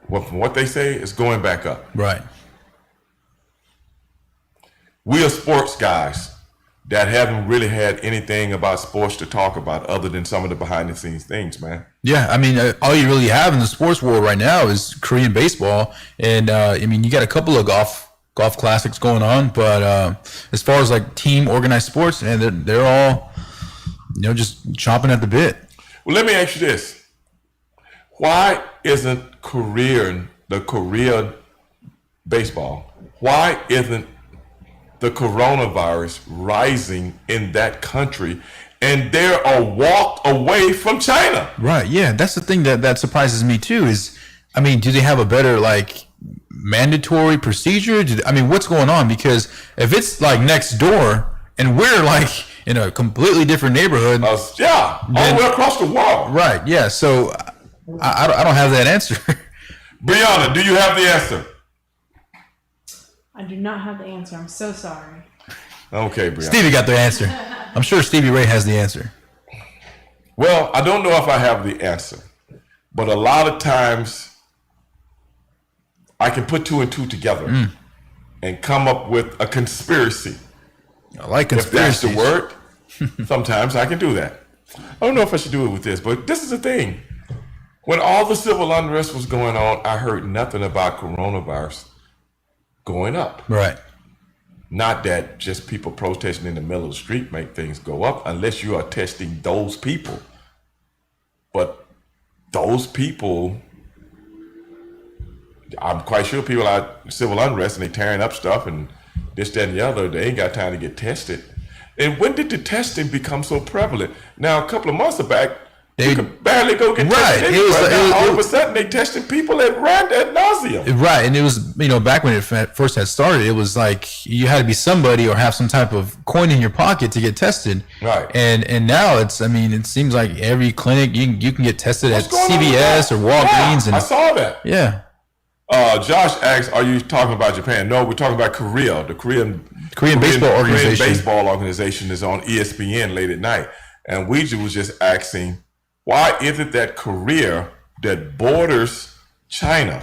from what they say, is going back up. Right. We are sports guys that haven't really had anything about sports to talk about other than some of the behind the scenes things, man. Yeah, I mean, all you really have in the sports world right now is Korean baseball, and I mean, you got a couple of golf classics going on, but as far as like team organized sports, and they're all, just chomping at the bit. Well, let me ask you this: why isn't the Korean baseball? Why isn't the coronavirus rising in that country, and they're a walk away from China? Right. Yeah, that's the thing that surprises me too. Is, I mean, do they have a better like mandatory procedure? What's going on? Because if it's like next door and we're like in a completely different neighborhood, all the way across the world. Right. Yeah. So I don't have that answer. Brianna, do you have the answer? I do not have the answer. I'm so sorry. Okay, Brianna. Stevie got the answer. I'm sure Stevie Ray has the answer. Well, I don't know if I have the answer, but a lot of times I can put two and two together and come up with a conspiracy. I like conspiracies. If that's the word, sometimes I can do that. I don't know if I should do it with this, but this is the thing. When all the civil unrest was going on, I heard nothing about coronavirus going up. Right. Not that just people protesting in the middle of the street make things go up, unless you are testing those people. But those people, I'm quite sure people are civil unrest and they tearing up stuff and this, that, and the other. They ain't got time to get tested. And when did the testing become so prevalent? Now, a couple of months back, you could barely go get tested. All of a sudden, they testing people at nauseum. Right, and it was, back when it first had started, it was like you had to be somebody or have some type of coin in your pocket to get tested. Right. And now it's, it seems like every clinic you can get tested at CVS or Walgreens. Yeah, I saw that. Yeah. Josh asks, are you talking about Japan? No, we're talking about Korea. The Korean baseball organization. Korean baseball organization is on ESPN late at night. And Ouija was just asking, why is it that Korea, that borders China,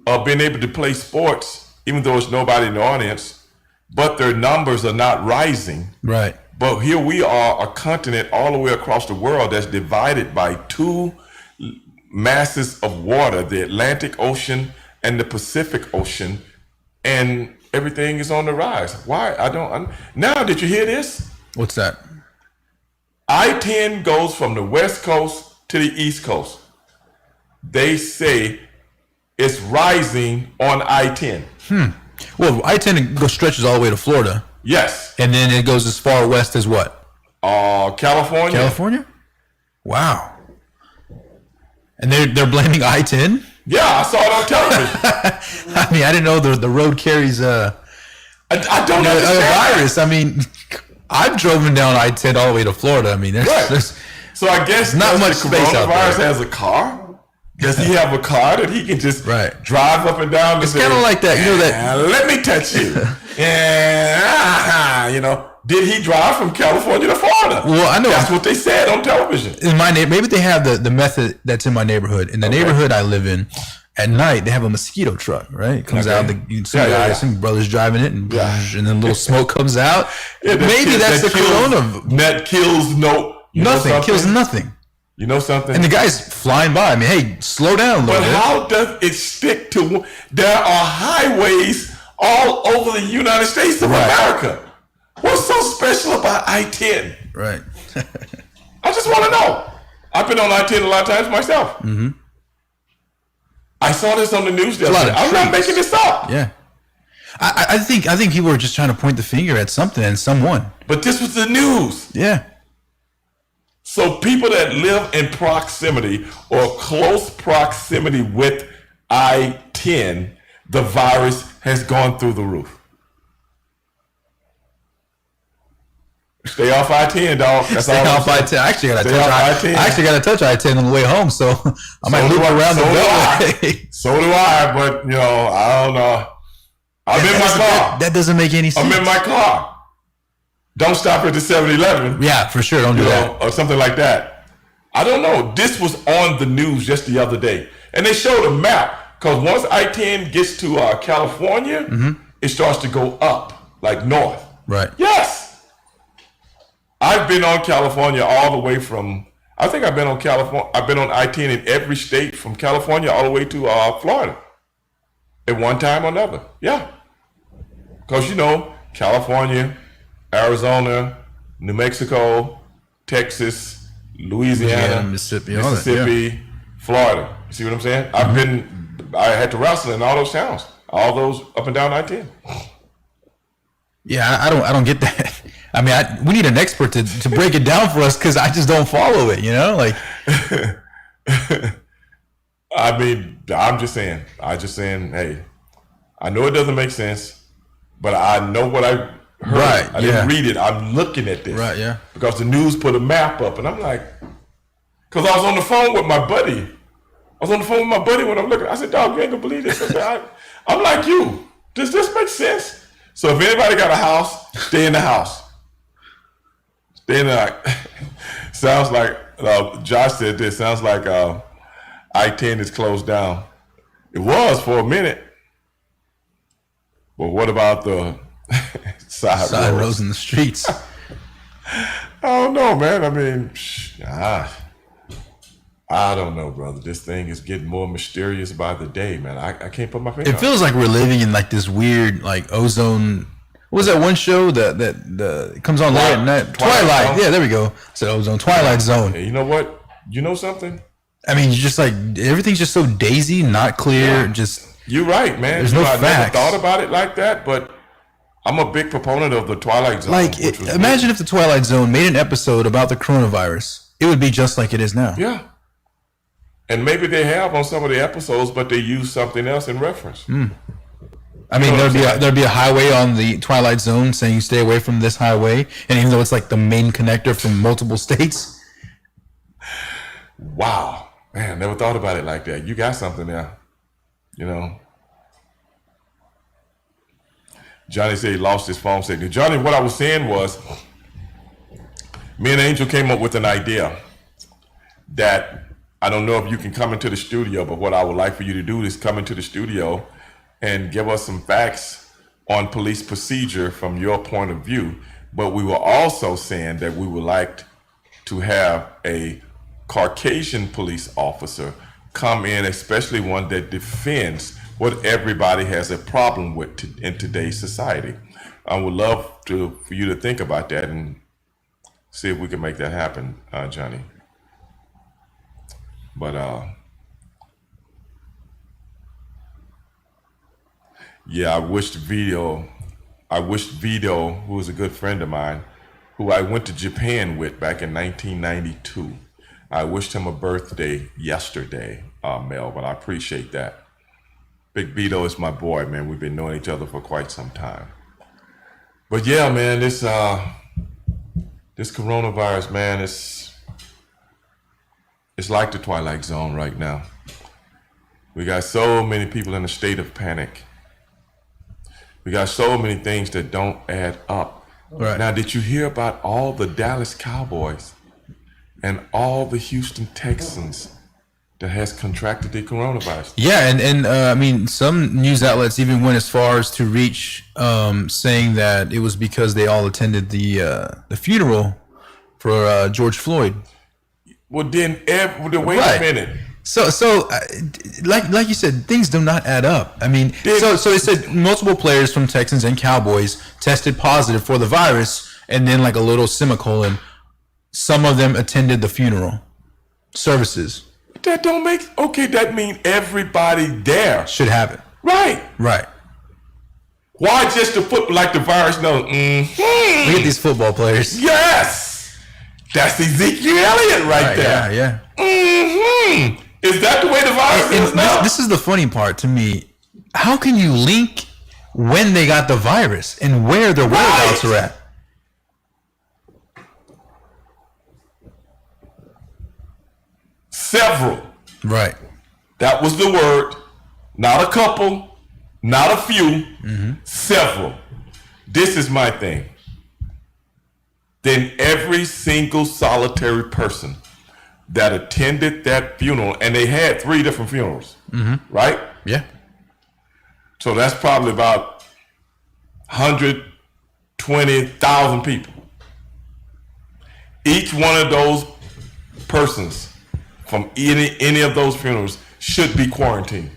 are being able to play sports, even though there's nobody in the audience, but their numbers are not rising? Right. But here we are, a continent all the way across the world that's divided by two masses of water, the Atlantic Ocean and the Pacific Ocean, and everything is on the rise. Why? Now, did you hear this? What's that? I-10 goes from the West Coast to the East Coast. They say it's rising on I-10. Well, I-10 stretches all the way to Florida. Yes. And then it goes as far west as what? California. California? Wow. And they're blaming I-10? Yeah, I saw it on television. I didn't know the road carries I don't understand a virus. I've driven down I-10 all the way to Florida. There's so I guess not much space out there. Coronavirus has a car. Does he have a car that he can just drive up and down? It's kind of like that. Let me touch you. Did he drive from California to Florida? Well, I know that's what they said on television. In my maybe they have the method that's in my neighborhood. In the neighborhood I live in, at night they have a mosquito truck. Right, it comes out. Some brothers driving it, and then little smoke comes out. Maybe that's the corona that kills nothing. Kills nothing. You know something? And the guy's flying by. Hey, slow down a little bit. But how does it stick to? There are highways all over the United States of America. What's so special about I-10? Right. I just want to know. I've been on I-10 a lot of times myself. Mm-hmm. I saw this on the news the other day. I'm not making this up. Yeah. I think people are just trying to point the finger at something and someone. But this was the news. Yeah. So people that live in proximity or close proximity with I-10, the virus has gone through the roof. Stay off I-10, dog. That's Stay all I'm off saying. I-10. I actually got to Stay touch off I-10. I-10. I actually got to touch I-10 on the way home, so I might loop around the beltway. So do I, but I don't know. I'm in my car. That doesn't make any sense. I'm in my car. Don't stop at the 7-Eleven. Yeah, for sure. Don't do that. Or something like that. I don't know. This was on the news just the other day. And they showed a map. Because once I-10 gets to California, it starts to go up, like north. Right. Yes. I've been on California all the way from, I think I've been on California, I've been on I-10 in every state from California all the way to Florida. At one time or another. Yeah. Because, California, Arizona, New Mexico, Texas, Louisiana, Mississippi, Florida. You see what I'm saying? I had to wrestle in all those towns, all those up and down I-10. Yeah, I don't get that. I mean, we need an expert to break it down for us because I just don't follow it. Like. I mean, I'm just saying. Hey, I know it doesn't make sense, but I know what I heard. Right. I didn't read it. I'm looking at this. Right. Yeah. Because the news put a map up, and I'm like, because I was on the phone with my buddy. When I'm looking. I said, "Dog, you ain't gonna believe this." I said, I'm like you. Does this make sense? So if anybody got a house, stay in the house. Stay in the. Sounds like Josh said this. Sounds like I-10 is closed down. It was for a minute. But what about the side roads in the streets? I don't know, man. I mean, I don't know, brother. This thing is getting more mysterious by the day, man. I can't put my finger on it. It feels like we're living in like this weird like ozone. What was that one show that it comes on late at night? Twilight. Yeah, there we go. So ozone. Twilight Zone. Hey, you know what? You know something? I mean, just like everything's just so daisy, not clear. Yeah. Just you're right, man. There's no I facts. never thought about it like that, but I'm a big proponent of the Twilight Zone. Like, imagine if the Twilight Zone made an episode about the coronavirus. It would be just like it is now. Yeah. And maybe they have on some of the episodes, but they use something else in reference. I mean, there'd be a highway on the Twilight Zone saying you stay away from this highway, and even though it's like the main connector from multiple states. Wow, man, never thought about it like that. You got something there, Johnny said he lost his phone signal. Johnny, what I was saying was, me and Angel came up with an idea that I don't know if you can come into the studio, but what I would like for you to do is come into the studio and give us some facts on police procedure from your point of view. But we were also saying that we would like to have a Caucasian police officer come in, especially one that defends what everybody has a problem with in today's society. I would love for you to think about that and see if we can make that happen, Johnny. But yeah, I wished Vito, who was a good friend of mine, who I went to Japan with back in 1992. I wished him a birthday yesterday, Melvin. I appreciate that. Big Vito is my boy, man. We've been knowing each other for quite some time. But yeah, man, this coronavirus, man, it's like the Twilight Zone right now. We got so many people in a state of panic. We got so many things that don't add up. Right. Now, did you hear about all the Dallas Cowboys and all the Houston Texans that has contracted the coronavirus? Yeah, and I mean, some news outlets even went as far as to reach saying that it was because they all attended the funeral for George Floyd. Well, then, wait a minute. So, like you said, things do not add up. I mean, so it said multiple players from Texans and Cowboys tested positive for the virus, and then like a little semicolon. Some of them attended the funeral services. That don't make that mean everybody there should have it. Right. Why just to put like the virus knows? Look at these football players. Yes, that's Ezekiel Elliott right there. Yeah. Is that the way the virus is now? This is the funny part to me. How can you link when they got the virus and where their whereabouts are at? Several. Right. That was the word. Not a couple, not a few, several. This is my thing. Then every single solitary person that attended that funeral, and they had 3 different funerals, right? Yeah. So that's probably about 120,000 people. Each one of those persons from any of those funerals should be quarantined.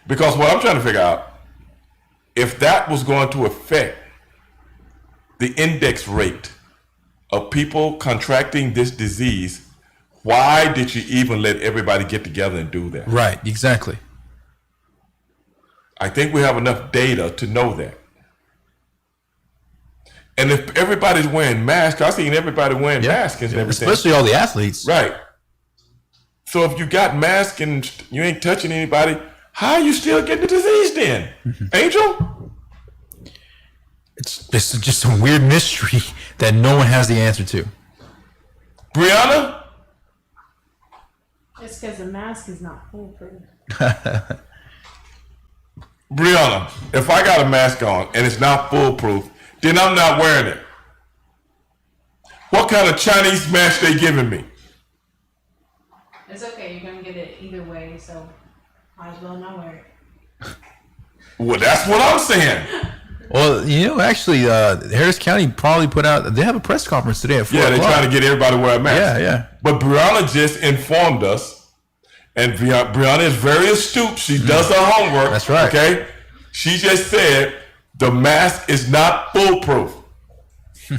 Because what I'm trying to figure out, if that was going to affect the index rate of people contracting this disease, why did you even let everybody get together and do that? Right, exactly. I think we have enough data to know that. And if everybody's wearing masks, I've seen everybody wearing masks and everything. Especially all the athletes. Right. So if you got masks and you ain't touching anybody, how are you still getting the disease then? Angel? It's just a weird mystery that no one has the answer to. Brianna? It's because the mask is not foolproof. Brianna, if I got a mask on and it's not foolproof, then I'm not wearing it. What kind of Chinese mask they giving me? It's okay, you're gonna get it either way, so might as well not wear it. Well, that's what I'm saying. Well, actually, Harris County probably put out, they have a press conference today at 4 Yeah, they're o'clock. trying to get everybody to wear a mask. Yeah. But Brianna just informed us, and Brianna is very astute. She does her homework. That's right. Okay? She just said the mask is not foolproof.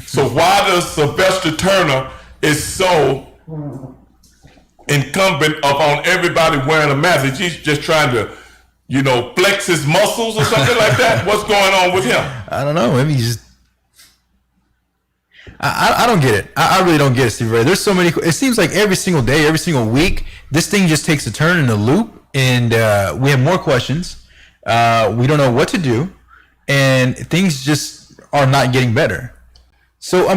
So why does Sylvester Turner is so incumbent upon everybody wearing a mask? He's just trying to, flex his muscles or something like that? What's going on with him? I don't know. Maybe he's just... I don't get it. I really don't get it, Stevie Ray. There's so many... It seems like every single day, every single week, this thing just takes a turn in a loop, and we have more questions. We don't know what to do, and things just are not getting better. So,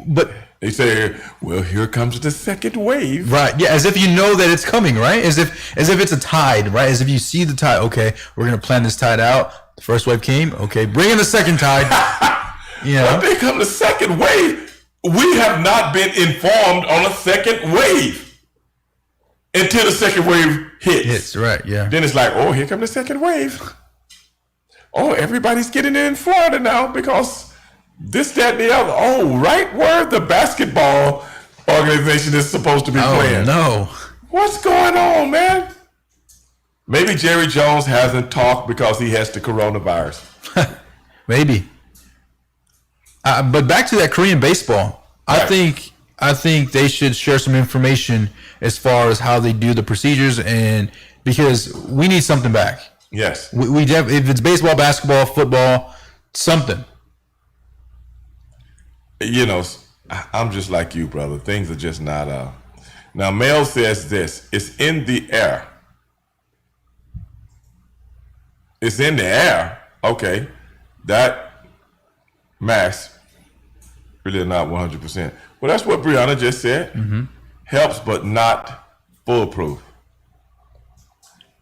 but... They say, well, here comes the second wave. Right. Yeah, as if you know that it's coming, right? As if it's a tide, right? As if you see the tide. Okay, we're going to plan this tide out. The first wave came. Okay, bring in the second tide. When they come the second wave, we have not been informed on a second wave until the second wave hits. Right, yeah. Then it's like, oh, here comes the second wave. Oh, everybody's getting it in Florida now because this, that, and the other. Oh, right where the basketball organization is supposed to be playing. No. What's going on, man? Maybe Jerry Jones hasn't talked because he has the coronavirus. Maybe. But back to that Korean baseball. Right. I think they should share some information as far as how they do the procedures, and because we need something back. Yes. We if it's baseball, basketball, football, something. I'm just like you, brother. Things are just not. Now, Mel says this: it's in the air. It's in the air. Okay, that mask really not 100%. Well, that's what Brianna just said. Helps, but not foolproof.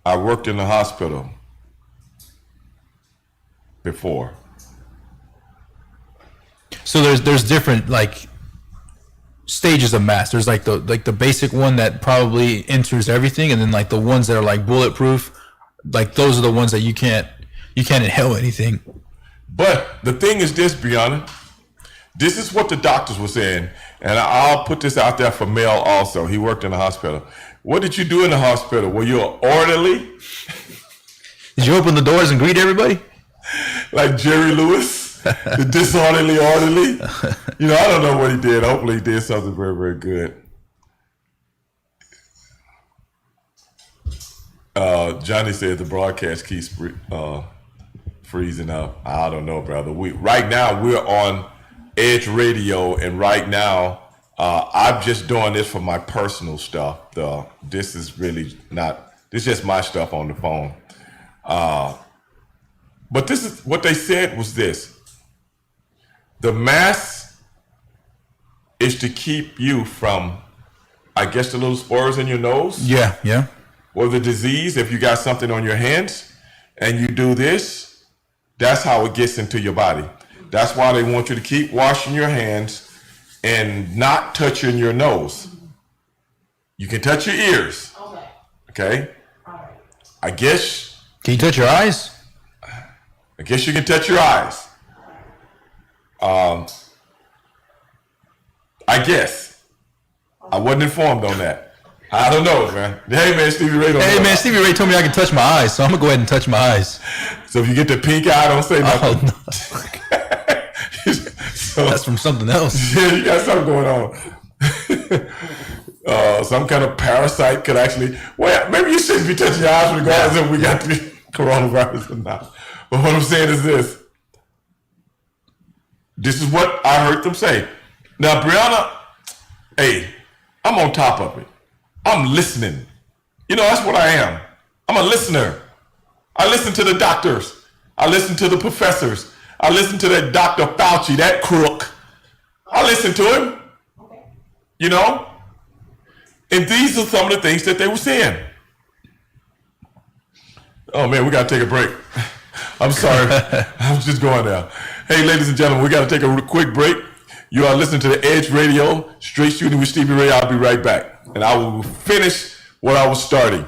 I worked in the hospital before. So there's different stages of masks. There's the basic one that probably enters everything, and then the ones that are bulletproof. Those are the ones that you can't inhale anything. But the thing is this, Brianna. This is what the doctors were saying, and I'll put this out there for Mel also. He worked in the hospital. What did you do in the hospital? Were you an orderly? Did you open the doors and greet everybody? Like Jerry Lewis, the disorderly orderly? I don't know what he did. Hopefully he did something very, very good. Johnny said the broadcast keeps freezing up. I don't know, brother. Right now we're on Edge Radio, and right now I'm just doing this for my personal stuff. This is really not. This is just my stuff on the phone. But this is what they said was this: the mask is to keep you from, I guess, the little spores in your nose. Yeah, yeah. Or the disease. If you got something on your hands and you do this, that's how it gets into your body. That's why they want you to keep washing your hands and not touching your nose. You can touch your ears. Okay? I guess. Can you touch your eyes? I guess you can touch your eyes. I guess. I wasn't informed on that. I don't know, man. Hey, man, Stevie Ray. Stevie Ray told me I can touch my eyes, so I'm gonna go ahead and touch my eyes. So if you get the pink eye, don't say nothing. No. So, that's from something else. Yeah, you got something going on. Some kind of parasite could actually. Well, maybe you shouldn't be touching your eyes regardless if we got the coronavirus or not. But what I'm saying is this. This is what I heard them say. Now, Brianna, hey, I'm on top of it. I'm listening. You know, that's what I am. I'm a listener. I listen to the doctors. I listen to the professors. I listen to that Dr. Fauci, that crook. I listen to him. You know? And these are some of the things that they were saying. Oh, man, we got to take a break. I'm sorry. I'm just going now. Hey, ladies and gentlemen, we got to take a quick break. You are listening to the Edge Radio, Straight Shooting with Stevie Ray. I'll be right back. And I will finish what I was starting.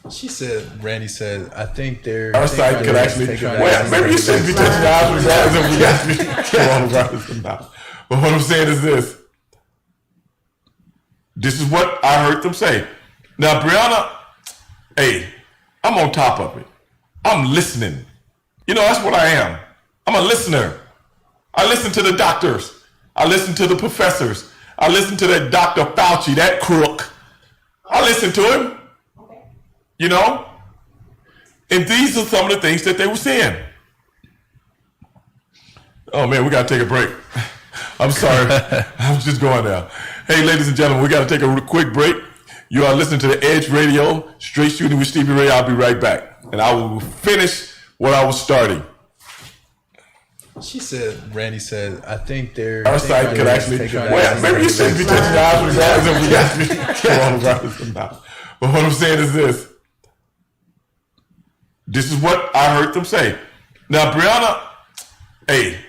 She said, Randy said, I think they're... Parasite could actually... Well, maybe you shouldn't be touching your eyes regardless if we got the coronavirus or not. But what I'm saying is this. This is what I heard them say. Now, Brianna, hey, I'm on top of it. I'm listening. You know, that's what I am. I'm a listener. I listen to the doctors. I listen to the professors. I listen to that Dr. Fauci, that crook. I listen to him. You know? And these are some of the things that they were saying. Oh, man, we got to take a break. I'm sorry. I'm just going now. Hey, ladies and gentlemen, we got to take a quick break. You are listening to the Edge Radio, Straight Shooting with Stevie Ray. I'll be right back. And I will finish what I was starting. She said, Randy said, I think they're... Parasite could actually... Well, maybe you shouldn't be touching your eyes regardless if we got the coronavirus or not. But what I'm saying is this. This is what I heard them say. Now, Brianna, hey,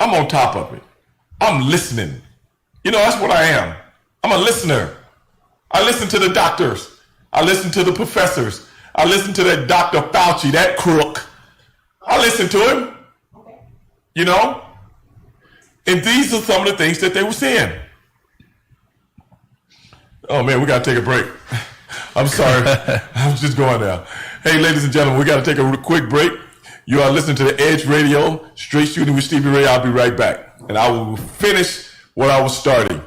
I'm on top of it. I'm listening. You know, that's what I am. I'm a listener. I listen to the doctors. I listen to the professors. I listen to that Dr. Fauci, that crook. I listen to him. You know? And these are some of the things that they were saying. Oh, man, we got to take a break. I'm sorry. I'm just going now. Hey, ladies and gentlemen, we got to take a quick break. You are listening to the Edge Radio, Straight Shooting with Stevie Ray. I'll be right back. And I will finish what I was starting.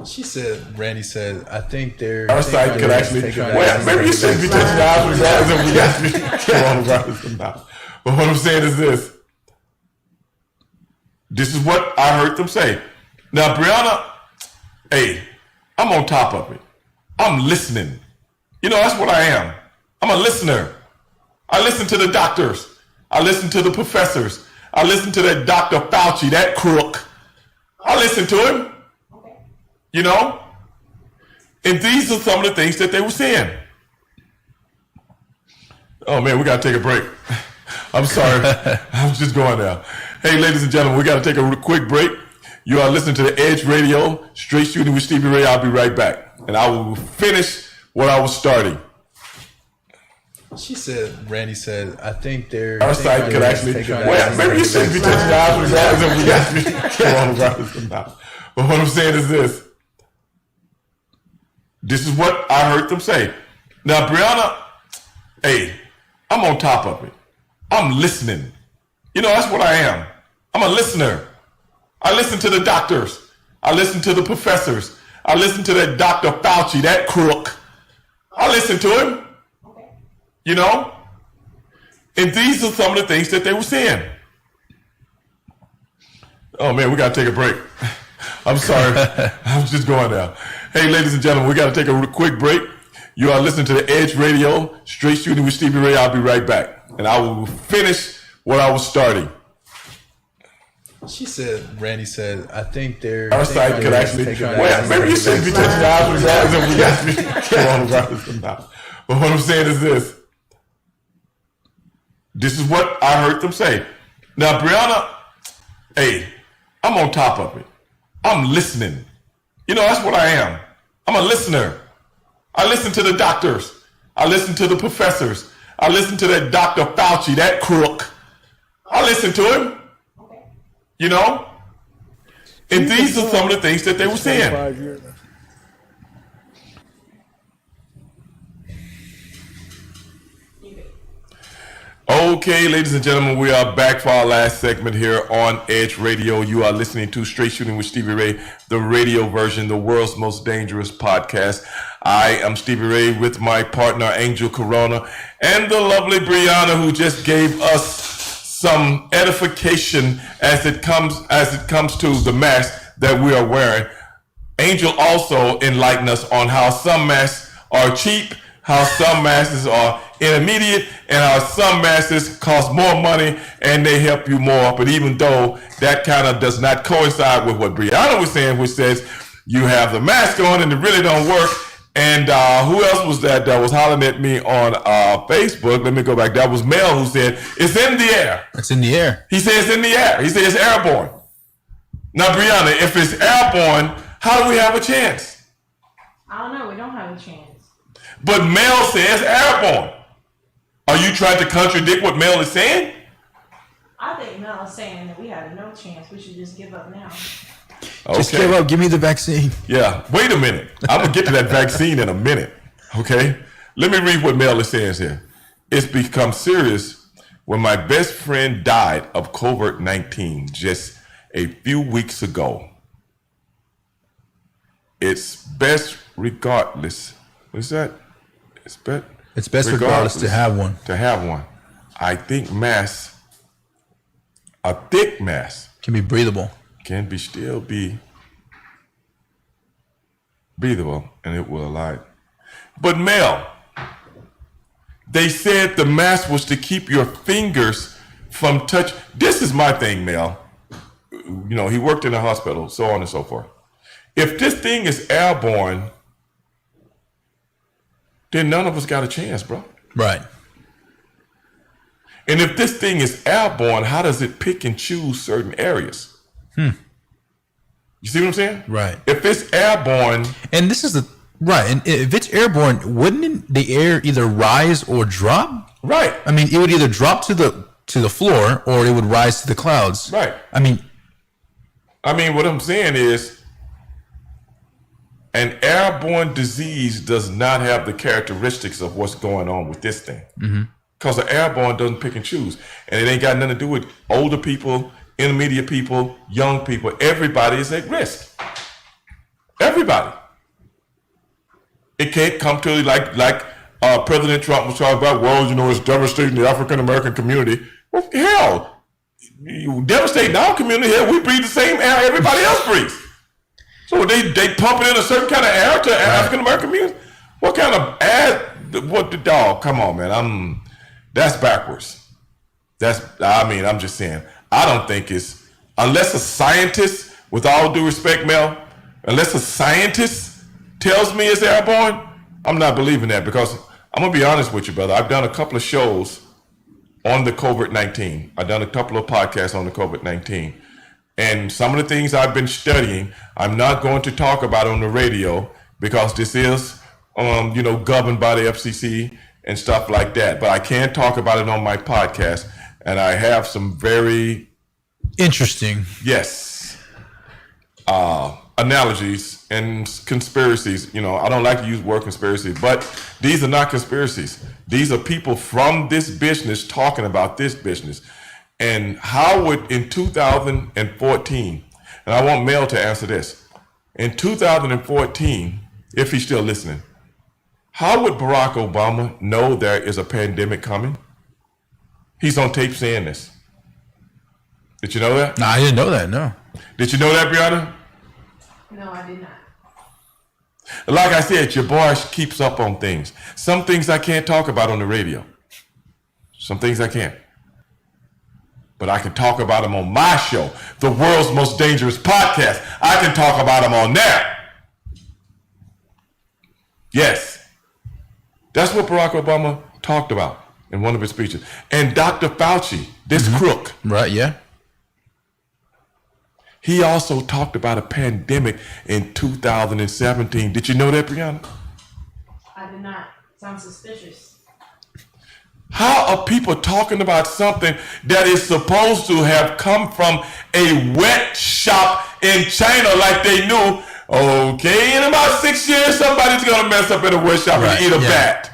She said, Randy said, I think they're... Parasite could actually... Well, maybe you shouldn't be touching your eyes regardless if we got the coronavirus or not. But what I'm saying is this. This is what I heard them say. Now, Brianna, hey, I'm on top of it. I'm listening. You know, that's what I am. I'm a listener. I listen to the doctors. I listen to the professors. I listen to that Dr. Fauci, that crook. I listen to him. You know? And these are some of the things that they were saying. Oh, man, we got to take a break. I'm sorry. I'm just going now. Hey, ladies and gentlemen, we got to take a quick break. You are listening to the Edge Radio, Straight Shooting with Stevie Ray. I'll be right back. And I will finish what I was starting. She said, Randy said, I think they're... Parasite could actually... Well, maybe you shouldn't be touching your eyes regardless if we got the coronavirus or not. But what I'm saying is this. This is what I heard them say. Now, Brianna, hey, I'm on top of it. I'm listening. You know, that's what I am. I'm a listener. I listen to the doctors. I listen to the professors. I listen to that Dr. Fauci, that crook. I listen to him. You know? And these are some of the things that they were saying. Oh, man, we got to take a break. I'm sorry. I'm just going now. Hey, ladies and gentlemen, we got to take a quick break. You are listening to the Edge Radio, Straight Shooting with Stevie Ray. I'll be right back. And I will finish what I was starting. She said, Randy said, I think they're. Our site could actually. Well, maybe you shouldn't be touching the eyes regardless if we got to be coronavirus or not. But what I'm saying is this. This is what I heard them say. Now, Brianna, hey, I'm on top of it. I'm listening. You know, that's what I am. I'm a listener. I listen to the doctors. I listen to the professors. I listen to that Dr. Fauci, that crook. I listen to him. You know? And these are some of the things that they were saying. 25 years. Okay, ladies and gentlemen, we are back for our last segment here on Edge Radio. You are listening to Straight Shooting with Stevie Ray, the radio version, the world's most dangerous podcast. I am Stevie Ray with my partner, Angel Corona, and the lovely Brianna, who just gave us some edification as it comes to the mask that we are wearing. Angel also enlightened us on how some masks are cheap, how some masks are intermediate, and how some masks cost more money and they help you more. But even though that kind of does not coincide with what Brianna was saying, which says you have the mask on and it really don't work. And who else was that was hollering at me on Facebook? Let me go back. That was Mel who said, it's in the air. It's in the air. He said it's in the air. He said it's airborne. Now, Brianna, if it's airborne, how do we have a chance? I don't know. We don't have a chance. But Mel says airborne. Are you trying to contradict what Mel is saying? I think Mel is saying that we have no chance. We should just give up now. Just give up. Give me the vaccine. Yeah. Wait a minute. I'm going to get to that vaccine in a minute. Okay? Let me read what Mel is saying here. It's become serious when my best friend died of COVID-19 just a few weeks ago. It's best regardless. What is that? It's best regardless to have one. To have one. I think a thick mask can be breathable. Can still be breathable, and it will allow. But Mel, they said the mask was to keep your fingers from touch. This is my thing, Mel. You know, he worked in a hospital, so on and so forth. If this thing is airborne, then none of us got a chance, bro. Right. And if this thing is airborne, how does it pick and choose certain areas? You see what I'm saying? Right. If it's airborne, and this is and if it's airborne, wouldn't the air either rise or drop? Right. I mean, it would either drop to the floor or it would rise to the clouds. Right. I mean, what I'm saying is, an airborne disease does not have the characteristics of what's going on with this thing. Because the airborne doesn't pick and choose. And it ain't got nothing to do with older people, intermediate people, young people. Everybody is at risk. Everybody. It can't come to like President Trump was talking about, well, you know, it's devastating the African-American community. Well, hell, you devastating our community here. We breathe the same air everybody else breathes. So they pumping in a certain kind of air to African American community? What kind of air? What the dog? Come on, man. That's backwards. I'm just saying. I don't think it's, unless a scientist, with all due respect, Mel, unless a scientist tells me it's airborne, I'm not believing that, because I'm gonna be honest with you, brother. I've done a couple of shows on the COVID-19. I've done a couple of podcasts on the COVID-19. And some of the things I've been studying, I'm not going to talk about on the radio because this is, governed by the FCC and stuff like that. But I can talk about it on my podcast, and I have some very interesting, analogies and conspiracies. You know, I don't like to use the word conspiracy, but these are not conspiracies. These are people from this business talking about this business. And how would, in 2014, and I want Mel to answer this, in 2014, if he's still listening, how would Barack Obama know there is a pandemic coming? He's on tape saying this. Did you know that? No, I didn't know that, no. Did you know that, Brianna? No, I did not. Like I said, your boy keeps up on things. Some things I can't talk about on the radio. Some things I can't. but I can talk about them on my show, the world's most dangerous podcast. I can talk about them on there. Yes. That's what Barack Obama talked about in one of his speeches. And Dr. Fauci, this crook. Right, yeah. He also talked about a pandemic in 2017. Did you know that, Brianna? I did not. Sounds suspicious. How are people talking about something that is supposed to have come from a wet shop in China like they knew, okay, in about 6 years, somebody's going to mess up in a wet shop and eat a bat.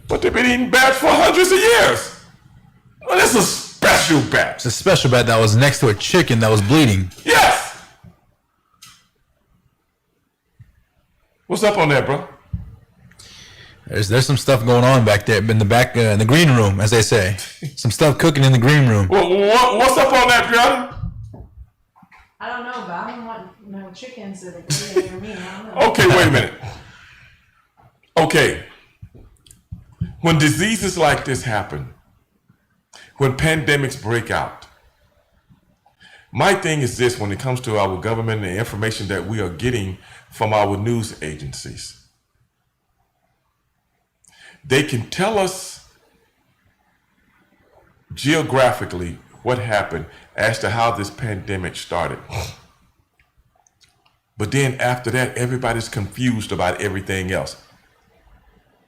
But they've been eating bats for hundreds of years. Well, this is a special bat. It's a special bat that was next to a chicken that was bleeding. Yes. What's up on that, bro? There's some stuff going on back there in the back in the green room, as they say. Some stuff cooking in the green room. Well, what's up on that, Brianna? I don't know, but I don't want no chickens that are greater than me. I don't know. Okay, wait a minute. Okay. When diseases like this happen, when pandemics break out, my thing is this when it comes to our government and the information that we are getting from our news agencies. They can tell us geographically what happened as to how this pandemic started. But then after that, everybody's confused about everything else.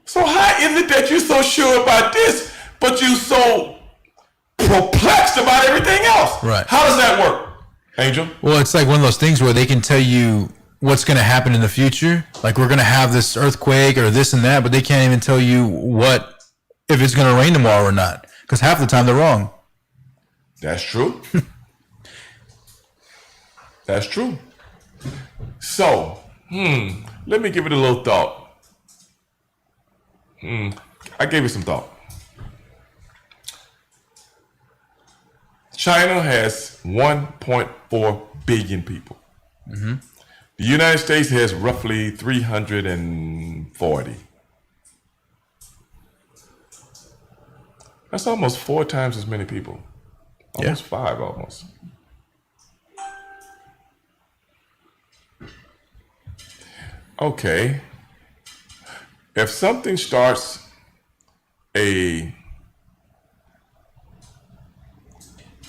So how is it that you're so sure about this, but you're so perplexed about everything else? Right. How does that work, Angel? Well, it's like one of those things where they can tell you what's going to happen in the future. Like we're going to have this earthquake or this and that, but they can't even tell you if it's going to rain tomorrow or not. Because half the time they're wrong. That's true. That's true. So, let me give it a little thought. I gave it some thought. China has 1.4 billion people. Mm-hmm. The United States has roughly 340. That's almost 4 times as many people. Almost 5 almost. Okay. If something starts a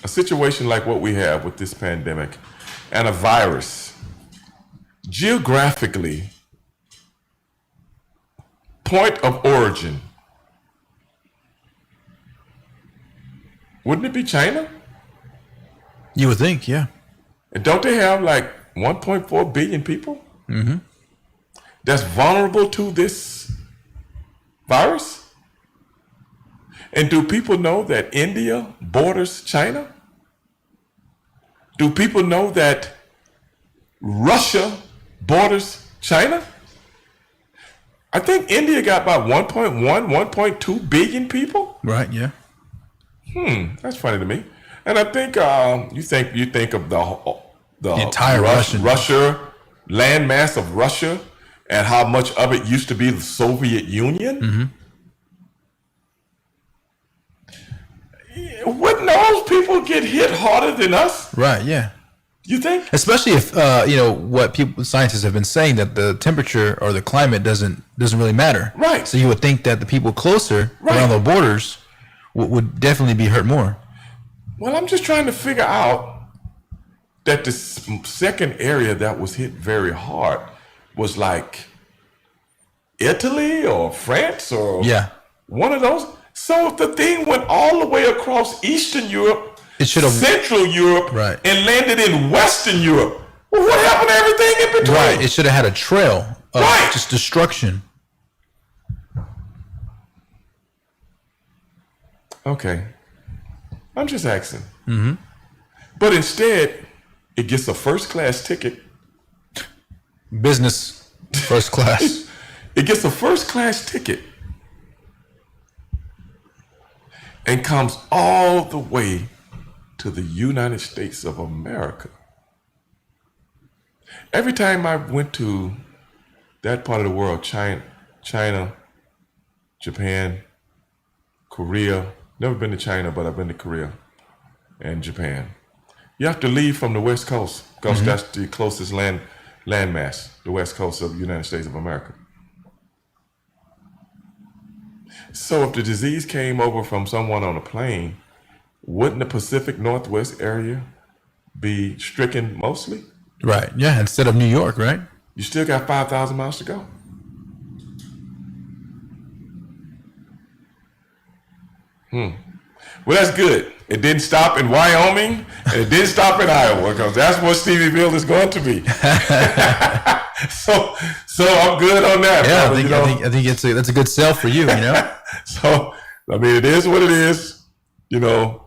situation like what we have with this pandemic and a virus, geographically, point of origin, wouldn't it be China? You would think, yeah. And don't they have like 1.4 billion people? Mm-hmm. That's vulnerable to this virus? And do people know that India borders China? Do people know that Russia borders China? I think India got about 1.1, 1.2 billion people. Right, yeah. That's funny to me. And I think you think of the entire Russia landmass of Russia and how much of it used to be the Soviet Union. Mm-hmm. Wouldn't those people get hit harder than us? Right, yeah. You think? Especially if what scientists have been saying, that the temperature or the climate doesn't really matter. Right. So you would think that the people closer around the borders would definitely be hurt more. Well, I'm just trying to figure out that the second area that was hit very hard was like Italy or France or one of those. So if the thing went all the way across Eastern Europe, Central Europe, and landed in Western Europe, well, what happened to everything in between? Right. It should have had a trail of just destruction. Okay. I'm just asking. Mm-hmm. But instead, it gets a first-class ticket. Business first class. It gets a first-class ticket and comes all the way to the United States of America. Every time I went to that part of the world, China, Japan, Korea, Never been to China, but I've been to Korea and Japan. You have to leave from the West Coast because that's the closest landmass, the West Coast of the United States of America. So if the disease came over from someone on a plane, wouldn't the Pacific Northwest area be stricken mostly? Right. Yeah. Instead of New York, right? You still got 5,000 miles to go. Well, that's good. It didn't stop in Wyoming, and it didn't stop in Iowa, because that's what Stevieville is going to be. so I'm good on that. Yeah, brother, I think that's a good sell for you. You know. So I mean, it is what it is. You know,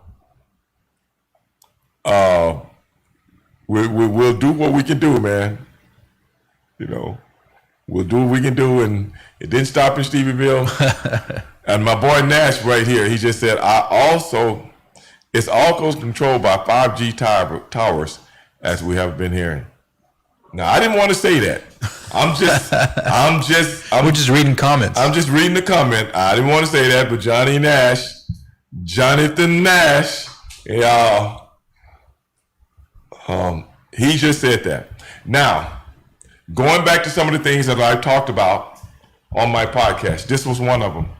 we'll do what we can do, man. You know, we'll do what we can do, and it didn't stop in Stevieville. And my boy Nash right here, he just said, it's all controlled by 5G towers, as we have been hearing. Now, I didn't want to say that. We're just reading comments. I'm just reading the comment. I didn't want to say that, but Jonathan Nash, he just said that. Now, going back to some of the things that I talked about on my podcast, this was one of them.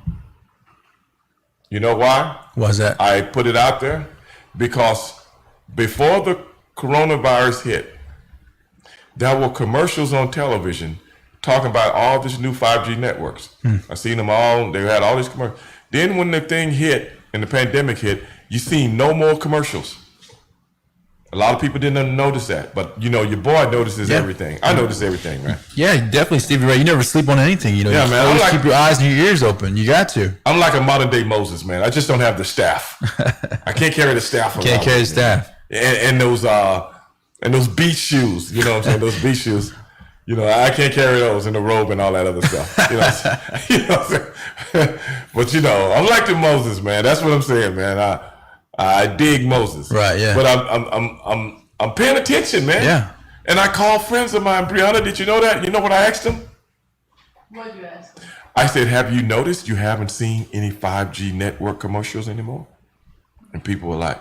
You know why? Why is that? I put it out there because before the coronavirus hit, there were commercials on television talking about all these new 5G networks. I seen them all. They had all these commercials. Then when the thing hit and the pandemic hit, you seen no more commercials. A lot of people didn't notice that, but you know, your boy notices everything. I notice everything, man. Yeah, definitely, Stevie Ray. You never sleep on anything. You know, yeah, you man. always keep your eyes and your ears open. You got to. I'm like a modern day Moses, man. I just don't have the staff. I can't carry the staff around. Can't carry the staff. And those beach shoes. You know what I'm saying? Those beach shoes. You know, I can't carry those in the robe and all that other stuff. You know what I'm saying? But you know, I'm like the Moses, man. That's what I'm saying, man. I dig Moses. Right, yeah. But I'm paying attention, man. Yeah. And I called friends of mine. Brianna, did you know that? You know what I asked them? What'd you ask them? I said, have you noticed you haven't seen any 5G network commercials anymore? And people were like,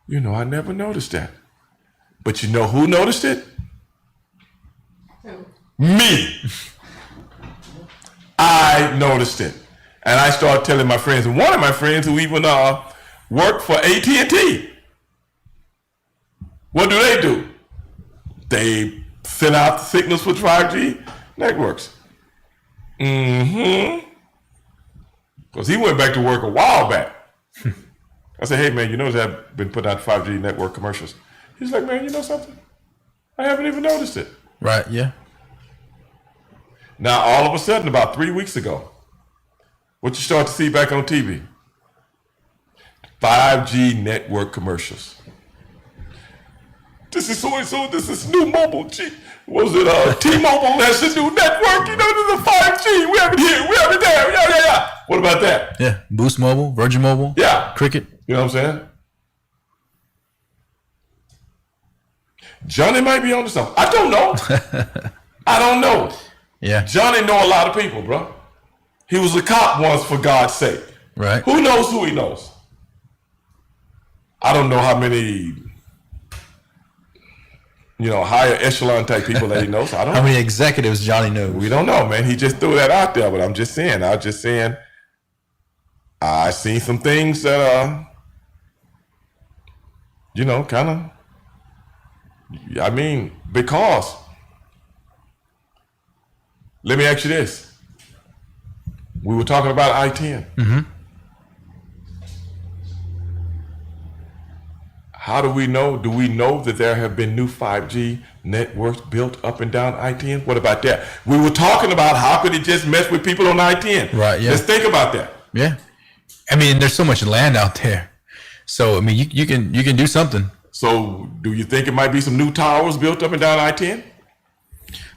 you know, I never noticed that. But you know who noticed it? Who? Me. I noticed it. And I started telling my friends, and one of my friends who even worked for AT&T. What do? They send out the signals for 5G networks. Because he went back to work a while back. I said, hey, man, you notice I've been putting out 5G network commercials. He's like, man, you know something? I haven't even noticed it. Right, yeah. Now, all of a sudden, about 3 weeks ago, what you start to see back on TV? 5G network commercials. This is so-and-so, this is new mobile. What was it? T-Mobile has a new network. You know, this is 5G. We have it here, we have it there. Yeah. What about that? Yeah, Boost Mobile, Virgin Mobile. Yeah. Cricket. You know what I'm saying? Johnny might be on to something. I don't know. I don't know. Yeah. Johnny know a lot of people, bro. He was a cop once, for God's sake. Right. Who knows who he knows? I don't know how many, higher echelon type people that he knows. I don't know. How many executives Johnny knows? We don't know, man. He just threw that out there, but I'm just saying, I seen some things that kind of, because, let me ask you this. We were talking about I-10. Mm-hmm. How do we know? Do we know that there have been new 5G networks built up and down I-10? What about that? We were talking about how could it just mess with people on I-10? Right, yeah. Let's think about that. Yeah. There's so much land out there. So, you can do something. So, do you think it might be some new towers built up and down I-10?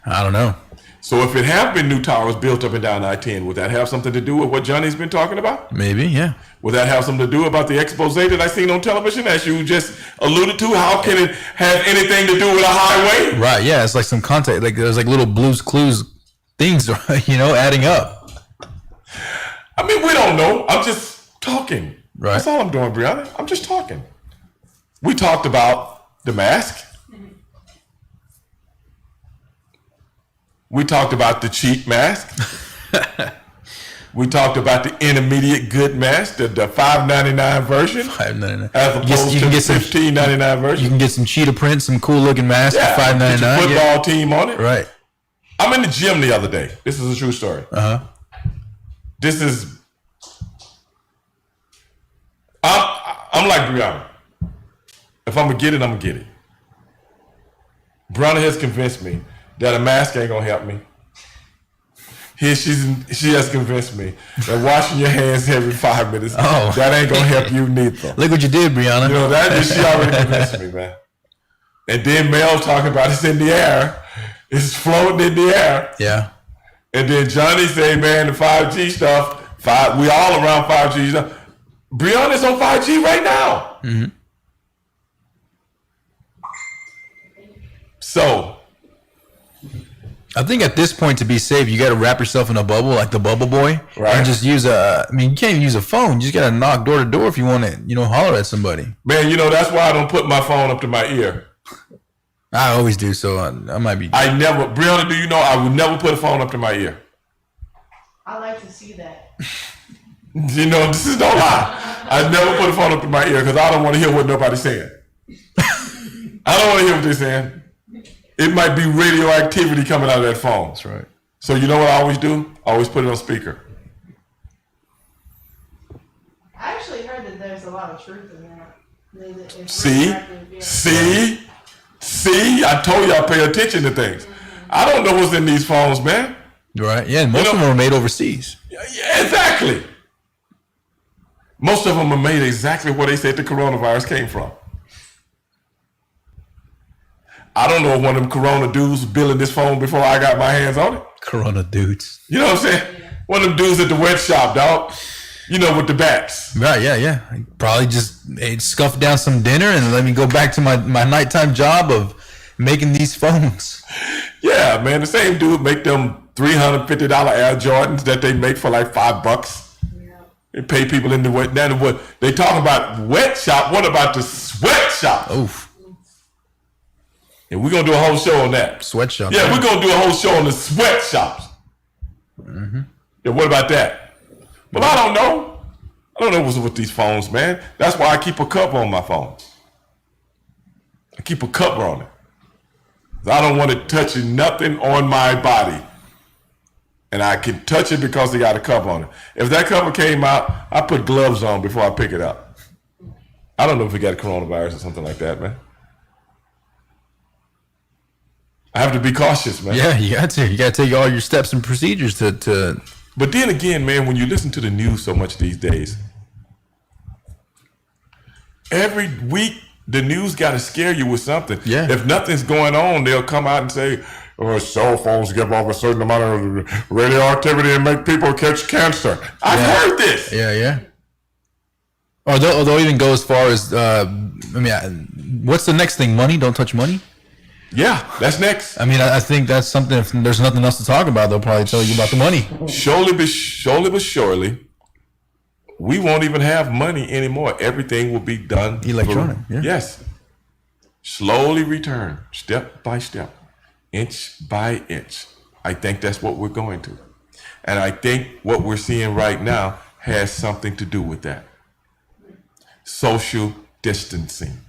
I don't know. So, if it have been new towers built up and down I-10, would that have something to do with what Johnny's been talking about? Maybe, yeah. Would that have something to do about the expose that I seen on television, as you just alluded to? How can it have anything to do with a highway? Right, yeah. It's like some content. Like there's like little Blue's Clues things, adding up. We don't know. I'm just talking. Right. That's all I'm doing, Brianna. I'm just talking. We talked about the mask. We talked about the cheap mask. We talked about the intermediate good mask, the $5.99 version. $5.99. As opposed to the $15.99 version. You can get some cheetah print, some cool looking masks for $5.99. Put your football team on it. Right. I'm in the gym the other day. This is a true story. This is. I'm like Brianna. If I'm gonna get it, I'm gonna get it. Brianna has convinced me that a mask ain't gonna help me. She has convinced me that washing your hands every 5 minutes, that ain't gonna help you neither. Look what you did, Brianna. You know, she already convinced me, man. And then Mel talking about it's in the air. It's floating in the air. Yeah. And then Johnny say, man, the 5G stuff, we all around 5G stuff. Brianna's on 5G right now. So, I think at this point, to be safe, you got to wrap yourself in a bubble, like the bubble boy, right? And just use you can't even use a phone. You just got to knock door to door if you want to, holler at somebody. Man, that's why I don't put my phone up to my ear. I always do, so I might be. Brianna, do you know I would never put a phone up to my ear? I like to see that. This is no lie. I never put a phone up to my ear because I don't want to hear what nobody's saying. I don't want to hear what they're saying. It might be radioactivity coming out of that phone. That's right. So you know what I always do? I always put it on speaker. I actually heard that there's a lot of truth in that. See, I told you I pay attention to things. I don't know what's in these phones, man. Right, yeah, and most of them are made overseas. Yeah, exactly. Most of them are made exactly where they said the coronavirus came from. I don't know if one of them Corona dudes was building this phone before I got my hands on it. Corona dudes. You know what I'm saying? One of them dudes at the wet shop, dog. With the bats. Right, yeah. Probably just scuffed down some dinner and let me go back to my nighttime job of making these phones. Yeah, man. The same dude make them $350 Air Jordans that they make for like $5. Yeah. They pay people in the wet. They talk about wet shop. What about the sweatshop? Oof. And we're going to do a whole show on that. Sweatshop. Yeah, we're going to do a whole show on the sweatshops. Mm-hmm. Yeah, what about that? Well, I don't know. I don't know what's with these phones, man. That's why I keep a cover on my phone. I keep a cover on it. I don't want it touching nothing on my body. And I can touch it because they got a cover on it. If that cover came out, I put gloves on before I pick it up. I don't know if we got a coronavirus or something like that, man. I have to be cautious, man. Yeah, you got to. You got to take all your steps and procedures to. But then again, man, when you listen to the news so much these days, every week the news got to scare you with something. Yeah. If nothing's going on, they'll come out and say, cell phones give off a certain amount of radioactivity and make people catch cancer. I've heard this. Yeah. Or they'll even go as far as, what's the next thing? Money? Don't touch money? Yeah, that's next. I mean, I think that's something, if there's nothing else to talk about, they'll probably tell you about the money. Surely but surely, we won't even have money anymore. Everything will be done electronic. Yeah. Yes. Slowly return, step by step, inch by inch. I think that's what we're going to. And I think what we're seeing right now has something to do with that. Social distancing.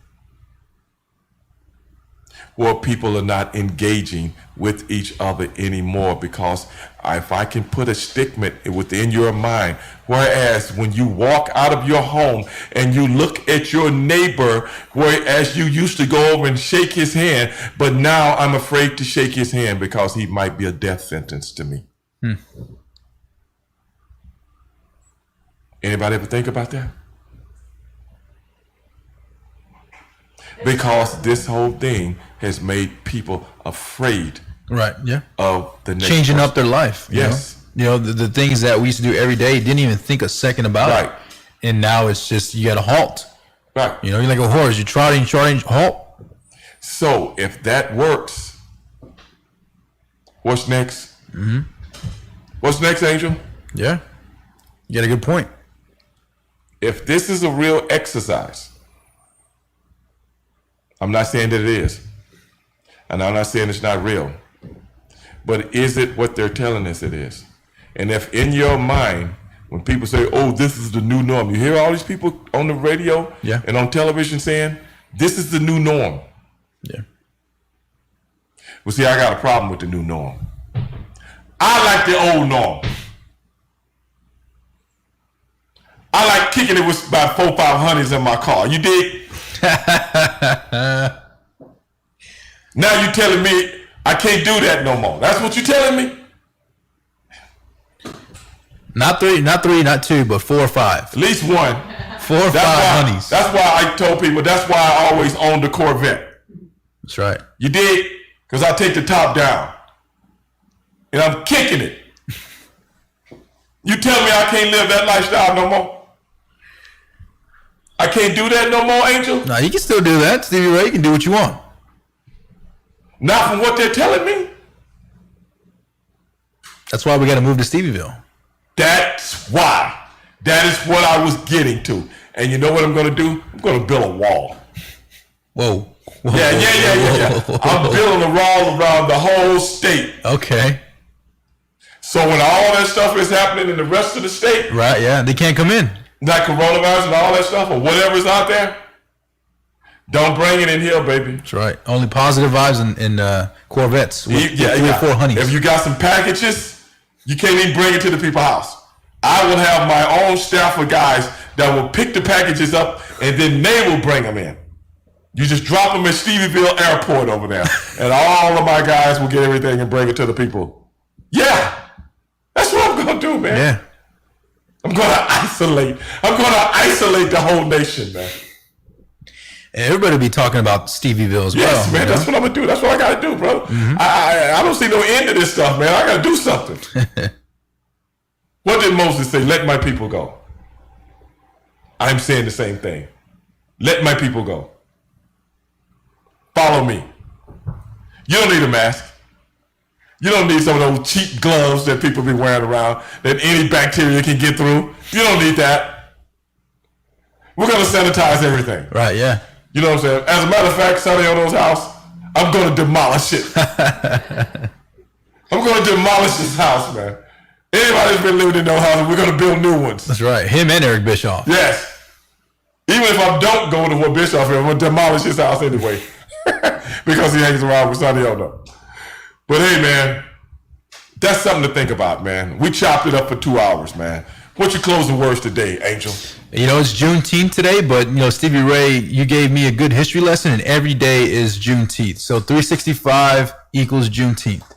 Where people are not engaging with each other anymore, because if I can put a stigma within your mind, whereas when you walk out of your home and you look at your neighbor, whereas you used to go over and shake his hand, but now I'm afraid to shake his hand because he might be a death sentence to me. Anybody ever think about that? Because this whole thing has made people afraid, right? Yeah, of the next changing person. up their life. Yes, the things that we used to do every day, didn't even think a second about right. it, and now it's just you got to halt. Right. You're like a horse. You're trotting, halt. So if that works, what's next? Mm-hmm. What's next, Angel? Yeah, you got a good point. if this is a real exercise, I'm not saying that it is, and I'm not saying it's not real, but is it what they're telling us it is? And if in your mind, when people say, oh, this is the new norm, you hear all these people on the radio and on television saying, this is the new norm. Yeah. Well, see, I got a problem with the new norm. I like the old norm. I like kicking it with about 400-500s in my car. You dig? Now you telling me I can't do that no more. That's what you telling me? Not three, not two, but 4 or 5. At least one. 4 or 5 honeys. That's why I told people, that's why I always owned the Corvette. That's right. You dig? Because I take the top down. And I'm kicking it. You tell me I can't live that lifestyle no more? I can't do that no more, Angel? No, you can still do that. Stevie Ray, you can do what you want. Not from what they're telling me. That's why we got to move to Stevieville. That's why. That is what I was getting to. And you know what I'm going to do? I'm going to build a wall. Whoa. Yeah. I'm building a wall around the whole state. Okay. So when all that stuff is happening in the rest of the state. Right, yeah. They can't come in. Like coronavirus and all that stuff or whatever's out there. Don't bring it in here, baby. That's right. Only positive vibes in Corvettes with 3 or 4 honeys. If you got some packages, you can't even bring it to the people's house. I will have my own staff of guys that will pick the packages up and then they will bring them in. You just drop them at Stevieville Airport over there and all of my guys will get everything and bring it to the people. Yeah. That's what I'm going to do, man. Yeah. I'm going to isolate. I'm going to isolate the whole nation, man. Everybody will be talking about Stevieville as well. Yes, man. That's what I'm going to do. That's what I got to do, bro. Mm-hmm. I don't see no end to this stuff, man. I got to do something. What did Moses say? Let my people go. I'm saying the same thing. Let my people go. Follow me. You don't need a mask. You don't need some of those cheap gloves that people be wearing around that any bacteria can get through. You don't need that. We're going to sanitize everything. Right, yeah. You know what I'm saying? As a matter of fact, Sonny Ono's house, I'm going to demolish it. I'm going to demolish this house, man. Anybody that's been living in those houses, we're going to build new ones. That's right. Him and Eric Bischoff. Yes. Even if I don't go to what Bischoff is, I'm going to demolish his house anyway. Because he hangs around with Sonny Ono. But hey, man, that's something to think about, man. We chopped it up for 2 hours, man. What's your closing words today, Angel? You know, it's Juneteenth today, but, you know, Stevie Ray, you gave me a good history lesson, and every day is Juneteenth. So 365 equals Juneteenth.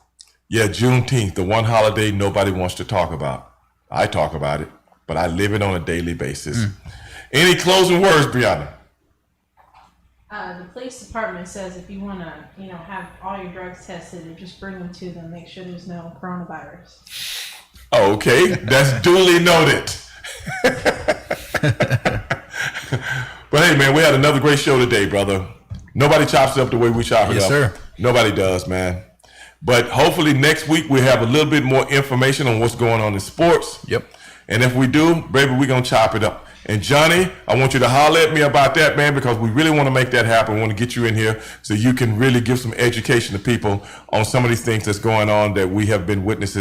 Yeah, Juneteenth, the one holiday nobody wants to talk about. I talk about it, but I live it on a daily basis. Any closing words, Brianna? The police department says if you want to, have all your drugs tested, and just bring them to them, make sure there's no coronavirus. Okay, that's duly noted. But hey, man, we had another great show today, brother. Nobody chops it up the way we chop it up. Yes, sir. Nobody does, man. But hopefully next week we have a little bit more information on what's going on in sports. Yep. And if we do, baby, we're going to chop it up. And Johnny, I want you to holler at me about that, man, because we really want to make that happen. We want to get you in here so you can really give some education to people on some of these things that's going on that we have been witnesses